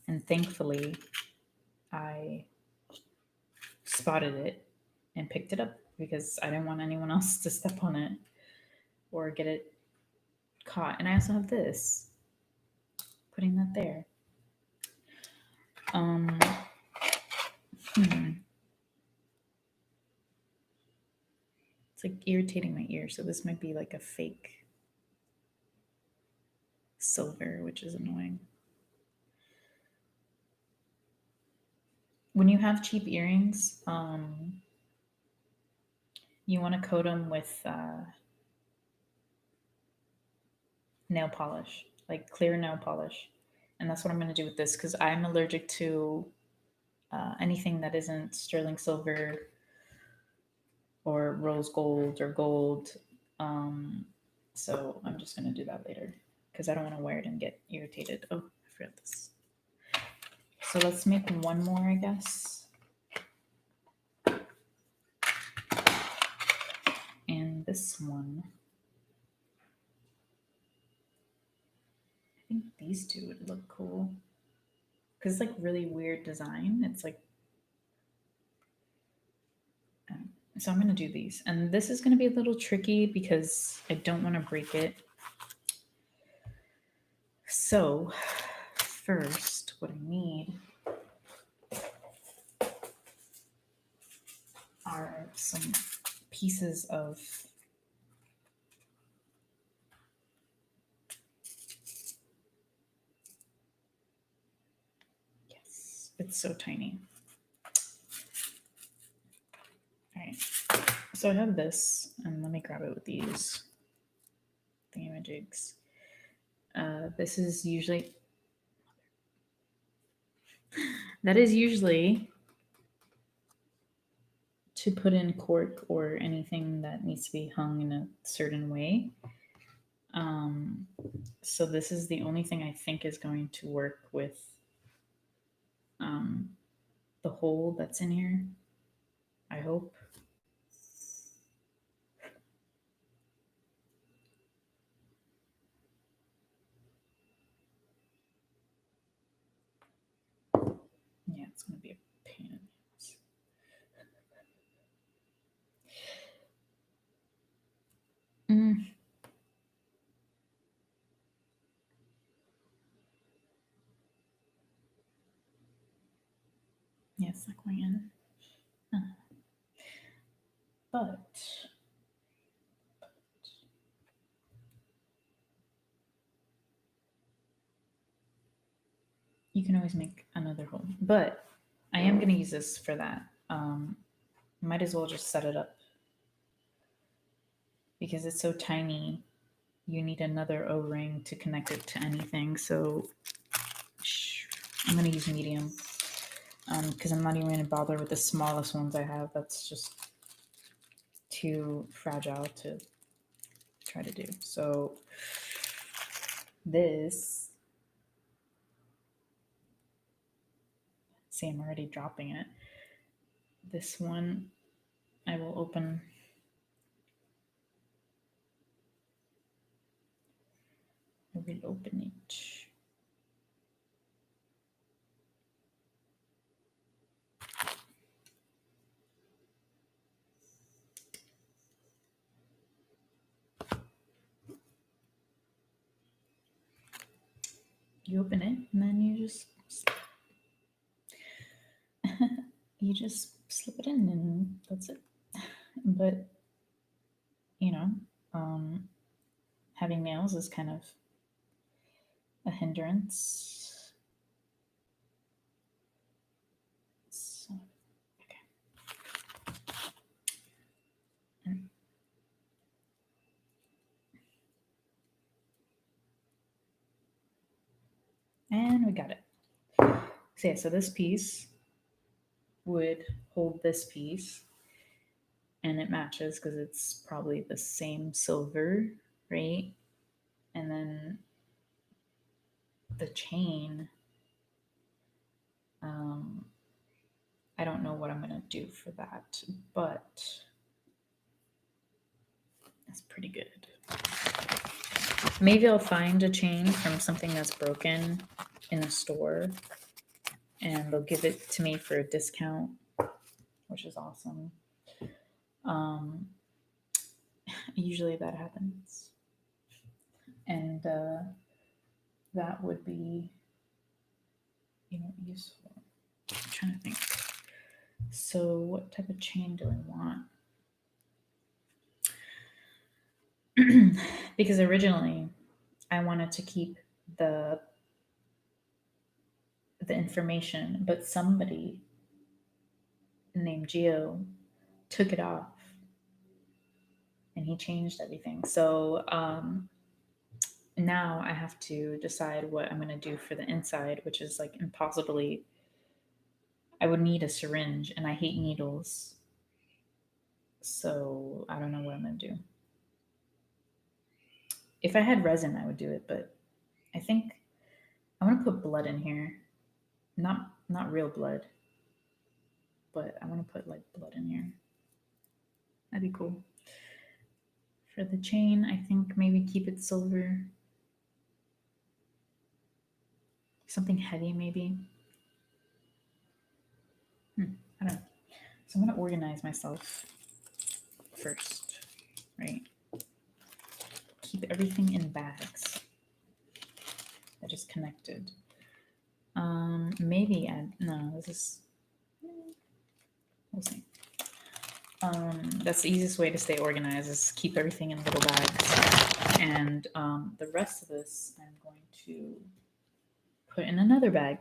And thankfully, I spotted it and picked it up because I didn't want anyone else to step on it or get it caught. And I also have this, putting that there. It's like irritating my ear, so this might be like a fake silver, which is annoying. When you have cheap earrings, you want to coat them with nail polish, like clear nail polish. And that's what I'm going to do with this because I'm allergic to anything that isn't sterling silver or rose gold or gold. So I'm just going to do that later because I don't want to wear it and get irritated. Oh, I forgot this. So let's make one more, I guess. And this one, I think these two would look cool because it's like really weird design. It's like, so I'm going to do these. And this is going to be a little tricky because I don't want to break it. So first, what I need are some pieces of it's so tiny. All right, so I have this, and let me grab it with these thingamajigs. This is usually to put in cork or anything that needs to be hung in a certain way. So this is the only thing I think is going to work with the hole that's in here. I hope. Yeah, it's going to be a pain in the ass. Yeah, it's not going in. But you can always make another hole. But I am going to use this for that. Might as well just set it up because it's so tiny. you need another O-ring to connect it to anything. So I'm going to use medium because I'm not even going to bother with the smallest ones I have. That's just too fragile to try to do. So this, see, I'm already dropping it. This one I will open. I will open it. You open it and then you just you just slip it in and that's it. But you know, having nails is kind of a hindrance. So, okay. And we got it. So yeah, so this piece would hold this piece and it matches because it's probably the same silver, right? And then the chain, I don't know what I'm going to do for that, but that's pretty good. Maybe I'll find a chain from something that's broken in a store and they'll give it to me for a discount, which is awesome. Usually that happens. And that would be, useful. I'm trying to think. So what type of chain do I want? Because originally I wanted to keep the information, but somebody named Geo took it off and he changed everything. So now I have to decide what I'm going to do for the inside, which is like impossibly. I would need a syringe and I hate needles. So I don't know what I'm going to do. If I had resin, I would do it, but I think I want to put blood in here. Not real blood, but I want to put like blood in here. That'd be cool. For the chain, I think maybe keep it silver. Something heavy, maybe. I don't know. So I'm going to organize myself first, right? Keep everything in bags that is connected. Maybe no, this is, we'll see. That's the easiest way to stay organized is keep everything in little bags. And the rest of this I'm going to put in another bag.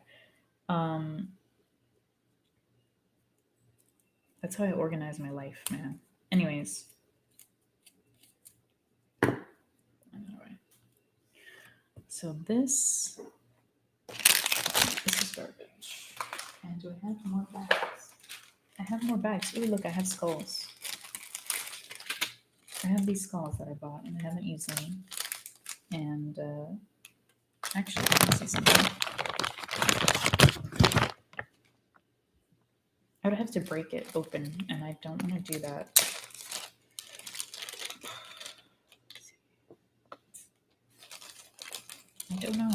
That's how I organize my life, man. Anyways. I know, right? So this is garbage. And do I have more bags? I have more bags. Oh, look, I have skulls. I have these skulls that I bought and I haven't used any. And actually, let me see something. I would have to break it open, and I don't want to do that. I don't know.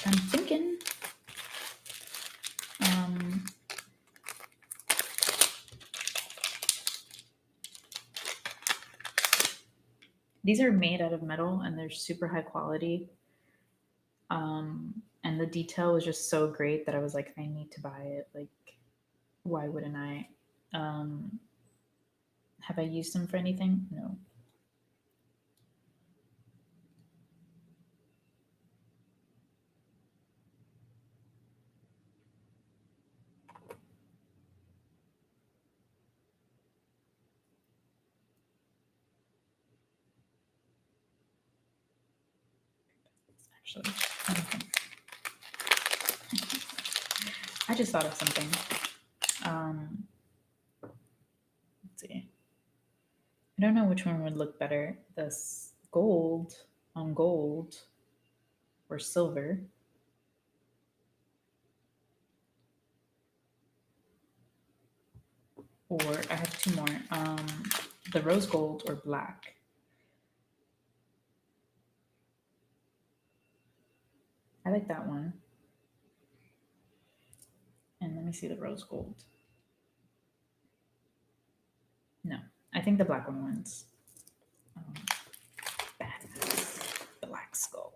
I'm thinking. These are made out of metal and they're super high quality. And the detail was just so great that I was like, I need to buy it. Like, why wouldn't I? Have I used them for anything? No. actually. I just thought of something. Let's see. I don't know which one would look better. This gold on gold or silver. Or I have two more. The rose gold or black. I like that one. And let me see the rose gold. No, I think the black one wins. Badass. Black skull.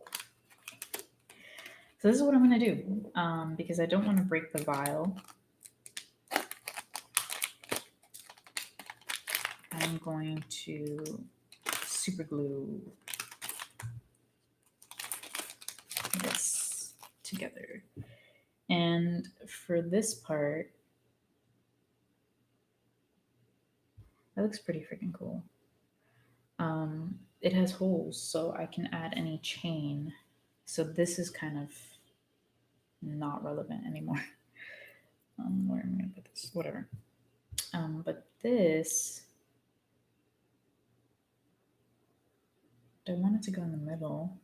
So this is what I'm going to do because I don't want to break the vial. I'm going to super glue this together. And for this part, that looks pretty freaking cool. It has holes, so I can add any chain. So this is kind of not relevant anymore. Where am I going to put this? Whatever. But this, do I want it to go in the middle?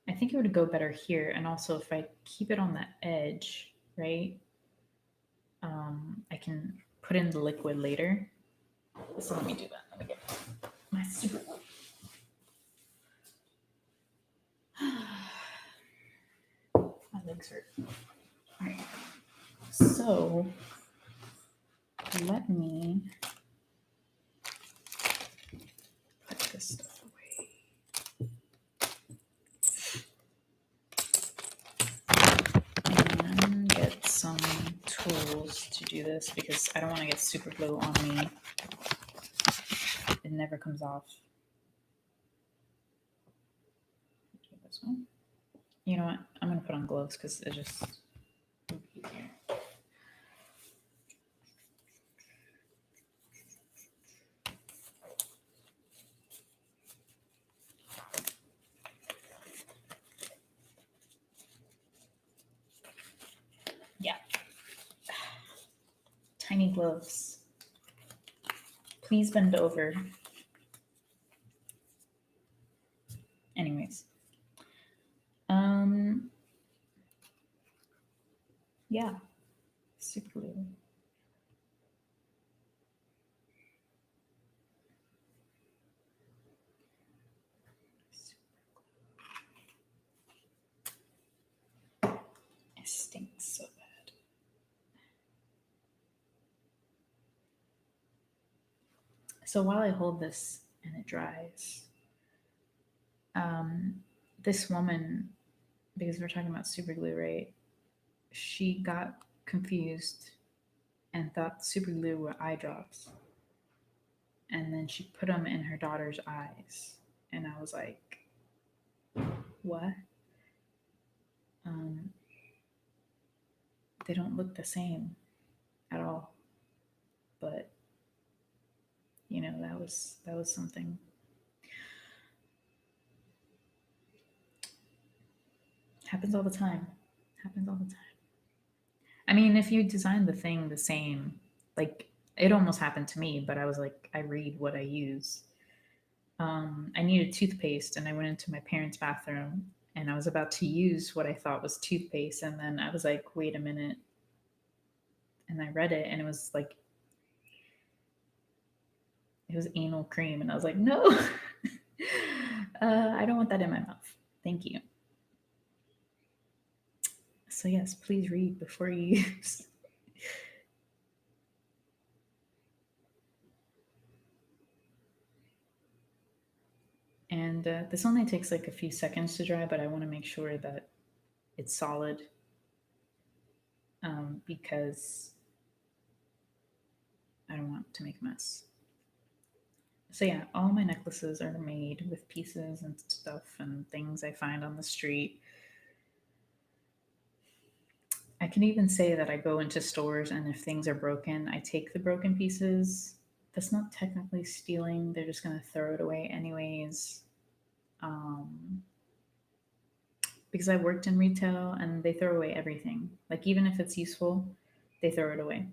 I think it would go better here. And also if I keep it on the edge, right? I can put in the liquid later. So let me do that. Let me get my super glue. My legs hurt. All right. So let me put this stuff away. And get some tools to do this because I don't want to get super glue on me. It never comes off. This one. You know what? I'm going to put on gloves because it just would be easier. Yeah. Tiny gloves. Please bend over. Anyways. Yeah. Super glue. It stinks so bad. So while I hold this and it dries, this woman, because we're talking about super glue, right? She got confused and thought super glue were eye drops. And then she put them in her daughter's eyes. And I was like, what? They don't look the same at all. But you know, that was something. Happens all the time. Happens all the time. I mean, if you design the thing the same, like it almost happened to me, but I was like, I read what I use. I needed toothpaste and I went into my parents' bathroom and I was about to use what I thought was toothpaste. And then I was like, wait a minute. And I read it and it was like, it was anal cream. And I was like, no, I don't want that in my mouth. Thank you. So yes, please read before you use. And this only takes like a few seconds to dry, but I want to make sure that it's solid because I don't want to make a mess. So yeah, all my necklaces are made with pieces and stuff and things I find on the street. I can even say that I go into stores and if things are broken, I take the broken pieces. That's not technically stealing. They're just going to throw it away anyways. because I worked in retail and they throw away everything. Like, even if it's useful, they throw it away.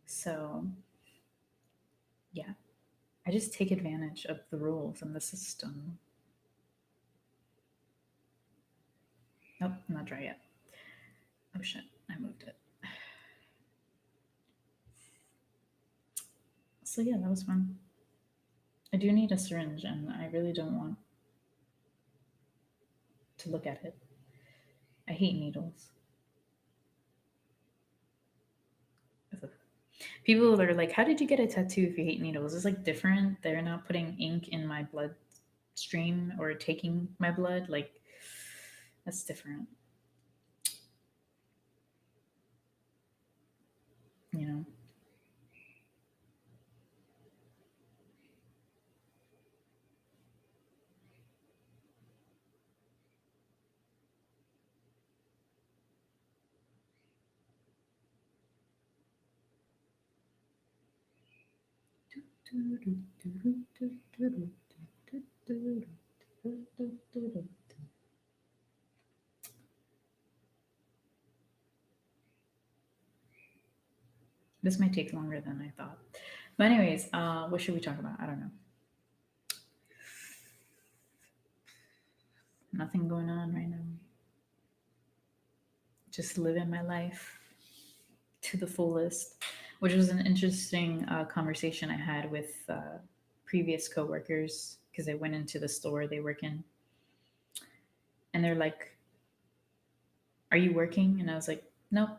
So, yeah, I just take advantage of the rules and the system. Nope, not dry yet. Oh shit, I moved it. So, yeah, that was fun. I do need a syringe and I really don't want to look at it. I hate needles. People that are like, "How did you get a tattoo if you hate needles?" It's like different. They're not putting ink in my bloodstream or taking my blood. Like, that's different, you know? This might take longer than I thought. But, anyways, what should we talk about? I don't know. Nothing going on right now. Just living my life to the fullest, which was an interesting conversation I had with previous coworkers because I went into the store they work in, and they're like, "Are you working?" And I was like, "Nope."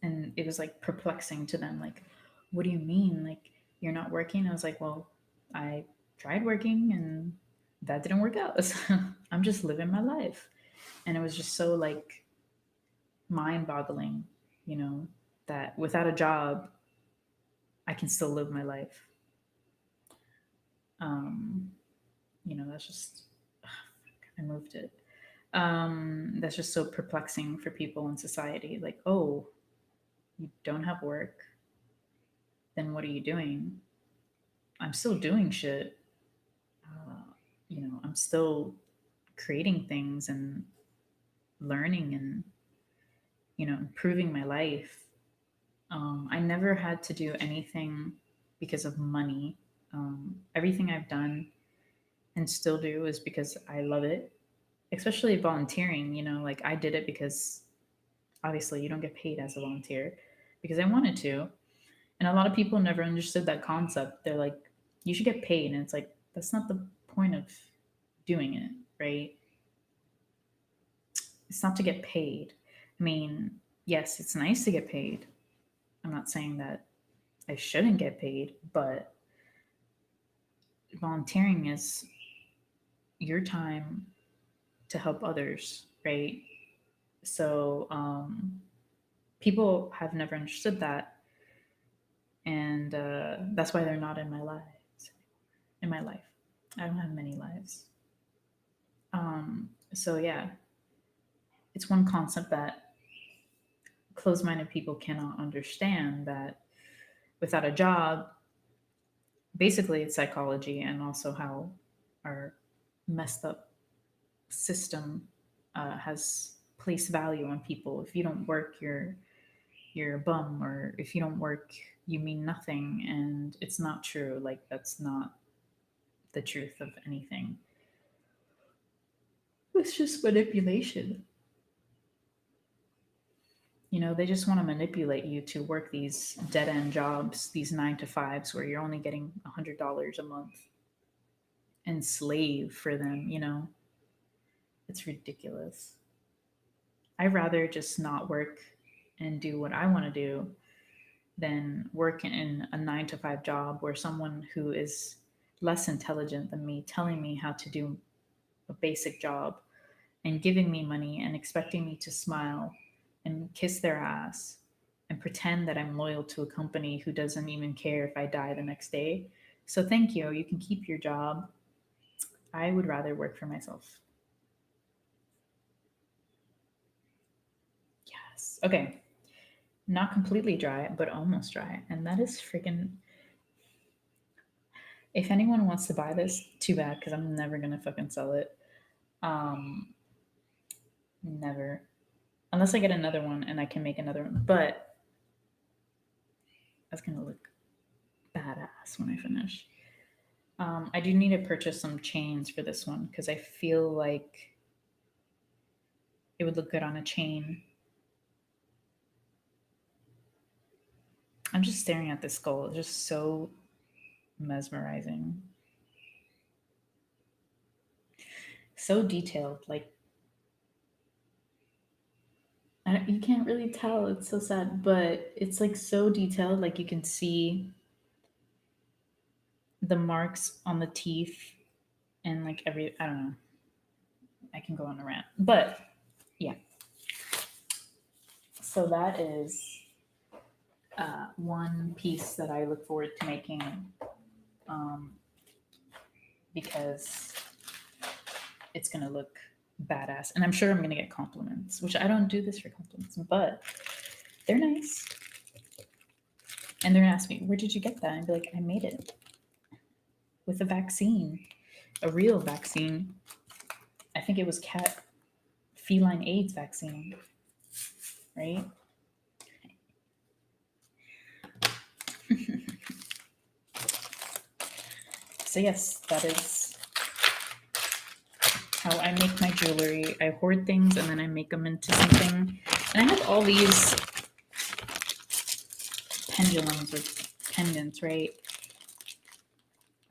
And it was like perplexing to them, like, "What do you mean? Like, you're not working?" I was like, "Well, I tried working and that didn't work out. So I'm just living my life." And it was just so like mind boggling, you know, that without a job, I can still live my life. Um, that's just, I moved it. That's just so perplexing for people in society. Like, oh, you don't have work, then what are you doing? I'm still doing shit. Uh, I'm still creating things and learning and, improving my life. I never had to do anything because of money. Everything I've done and still do is because I love it, especially volunteering. Like, I did it because obviously you don't get paid as a volunteer, because I wanted to. And a lot of people never understood that concept. They're like, you should get paid. And it's like, that's not the point of doing it, right? It's not to get paid. I mean, yes, it's nice to get paid. I'm not saying that I shouldn't get paid, but volunteering is your time to help others, right? So people have never understood that, and that's why they're not in my lives. In my life, I don't have many lives. So yeah, it's one concept that closed-minded people cannot understand, that without a job, basically it's psychology and also how our messed up system has placed value on people. If you don't work, you're a bum, or if you don't work, you mean nothing. And it's not true. Like, that's not the truth of anything. It's just manipulation. They just want to manipulate you to work these dead end jobs, these 9 to 5s where you're only getting $100 a month, and slave for them. It's ridiculous. I'd rather just not work and do what I want to do than work in a 9 to 5 job where someone who is less intelligent than me telling me how to do a basic job and giving me money and expecting me to smile and kiss their ass and pretend that I'm loyal to a company who doesn't even care if I die the next day. So thank you. You can keep your job. I would rather work for myself. Yes. Okay. Not completely dry, but almost dry. And that is freaking. If anyone wants to buy this, too bad, because I'm never going to fucking sell it. Never. Unless I get another one and I can make another one. But that's going to look badass when I finish. I do need to purchase some chains for this one because I feel like it would look good on a chain. I'm just staring at this skull. It's just so mesmerizing. So detailed. Like, you can't really tell. It's so sad. But it's like so detailed. Like, you can see the marks on the teeth and like I don't know. I can go on a rant. But yeah. So that is one piece that I look forward to making because it's going to look badass. And I'm sure I'm going to get compliments, which I don't do this for compliments, but they're nice. And they're going to ask me, where did you get that? And I'd be like, I made it with a vaccine, a real vaccine. I think it was feline AIDS vaccine, right? So yes, that is how I make my jewelry. I hoard things and then I make them into something. And I have all these pendulums or pendants, right?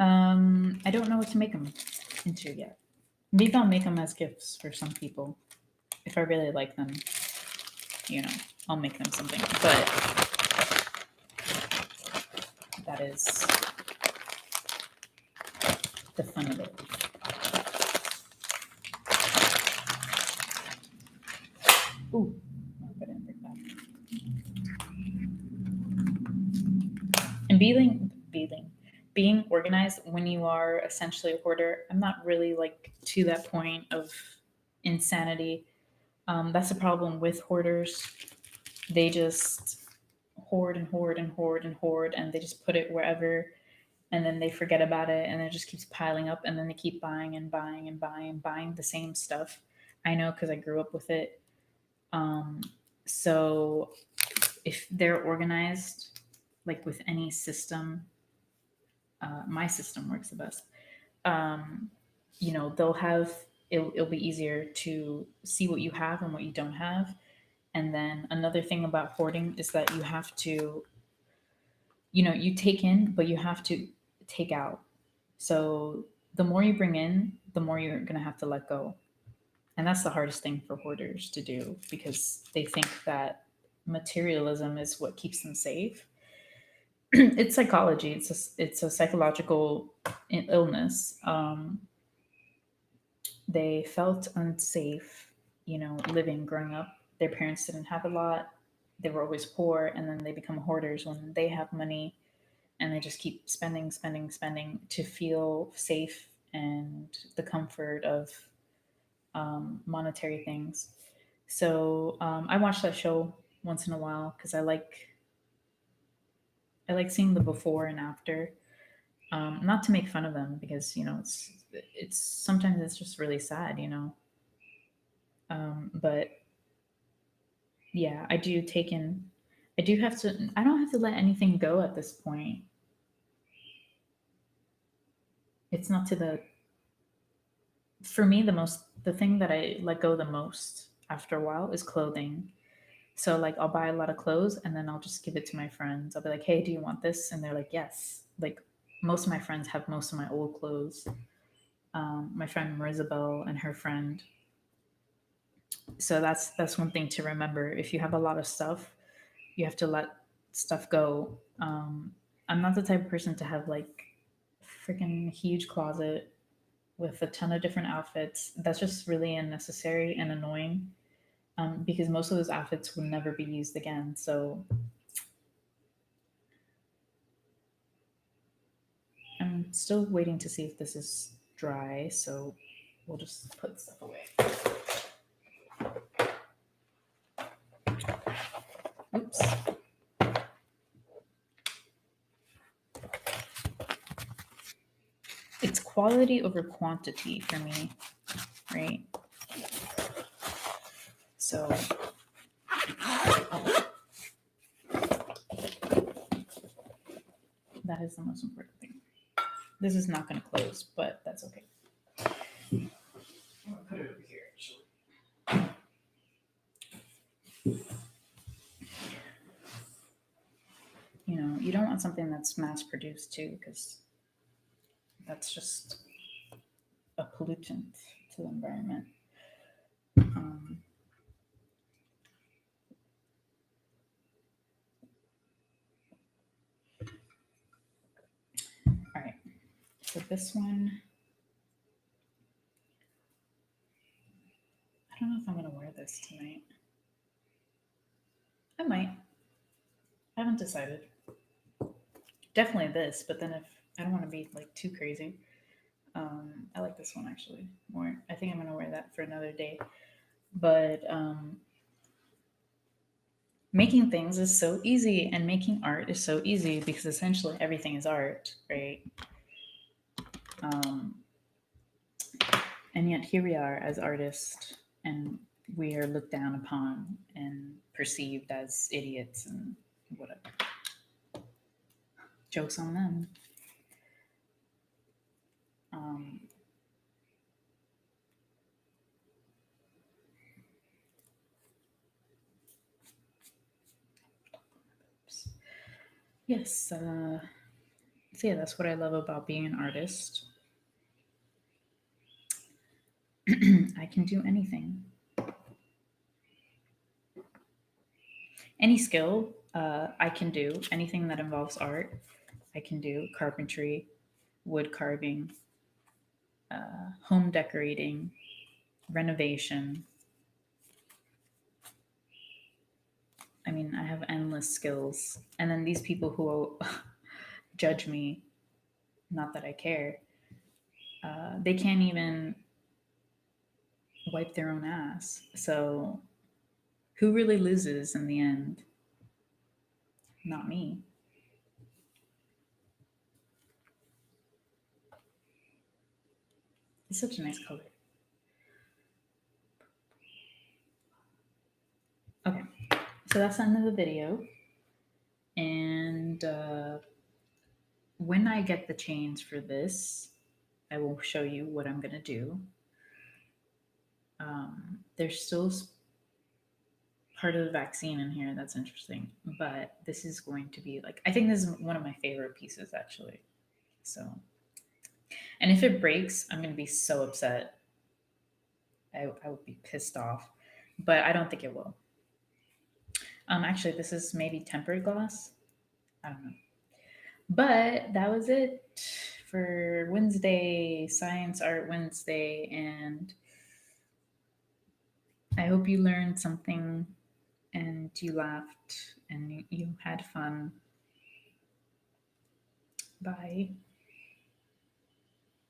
I don't know what to make them into yet. Maybe I'll make them as gifts for some people. If I really like them, I'll make them something. But that is the fun of it. Ooh, I hope I didn't break that. And being organized when you are essentially a hoarder, I'm not really like to that point of insanity. That's the problem with hoarders. They just hoard and hoard and hoard and hoard, and they just put it wherever, and then they forget about it, and it just keeps piling up, and then they keep buying and buying and buying and buying the same stuff. I know because I grew up with it. So if they're organized, like with any system, my system works the best. They'll have it'll be easier to see what you have and what you don't have. And then another thing about hoarding is that you have to, you take in, but you have to take out. So the more you bring in, the more you're going to have to let go. And that's the hardest thing for hoarders to do because they think that materialism is what keeps them safe. It's psychology. It's a psychological illness. They felt unsafe, living growing up. Their parents didn't have a lot. They were always poor, and then they become hoarders when they have money, and they just keep spending, spending, spending to feel safe and the comfort of monetary things. So I watch that show once in a while because I like seeing the before and after. Not to make fun of them because it's sometimes it's just really sad, But yeah, I do take in. I do have to. I don't have to let anything go at this point. It's not to the. For me, the thing that I let go the most after a while is clothing. So like I'll buy a lot of clothes and then I'll just give it to my friends. I'll be like, "Hey, do you want this?" And they're like, "Yes." Like most of my friends have most of my old clothes. My friend Marisabel and her friend. So that's one thing to remember. If you have a lot of stuff, you have to let stuff go. I'm not the type of person to have like freaking huge closet with a ton of different outfits. That's just really unnecessary and annoying because most of those outfits will never be used again. So I'm still waiting to see if this is dry. So we'll just put stuff away. Oops. It's quality over quantity for me, right? So that is the most important thing. This is not going to close, but that's okay. I'm going to put it over here, actually. You know, you don't want something that's mass produced too, because that's just a pollutant to the environment. All right, so this one, I don't know if I'm going to wear this tonight. I might. I haven't decided. Definitely this, but then if I don't want to be like too crazy, I like this one actually more. I think I'm going to wear that for another day. But making things is so easy, and making art is so easy because essentially everything is art, right? And yet here we are as artists, and we are looked down upon and perceived as idiots and whatever. Jokes on them. Yes, so yeah, that's what I love about being an artist. I can do anything. Any skill I can do. Anything that involves art, I can do. Carpentry, wood carving, home decorating, renovation. I mean, I have endless skills. And then these people who judge me, not that I care, they can't even wipe their own ass. So who really loses in the end? Not me. It's such a nice color. Okay, so that's the end of the video. And when I get the chains for this, I will show you what I'm going to do. There's still part of the vaccine in here that's interesting, but this is going to be like, I think this is one of my favorite pieces actually. So, and if it breaks, I'm going to be so upset. I would be pissed off, but I don't think it will. Actually, this is maybe tempered glass. I don't know. But that was it for Wednesday, Science Art Wednesday, and I hope you learned something and you laughed and you had fun. Bye.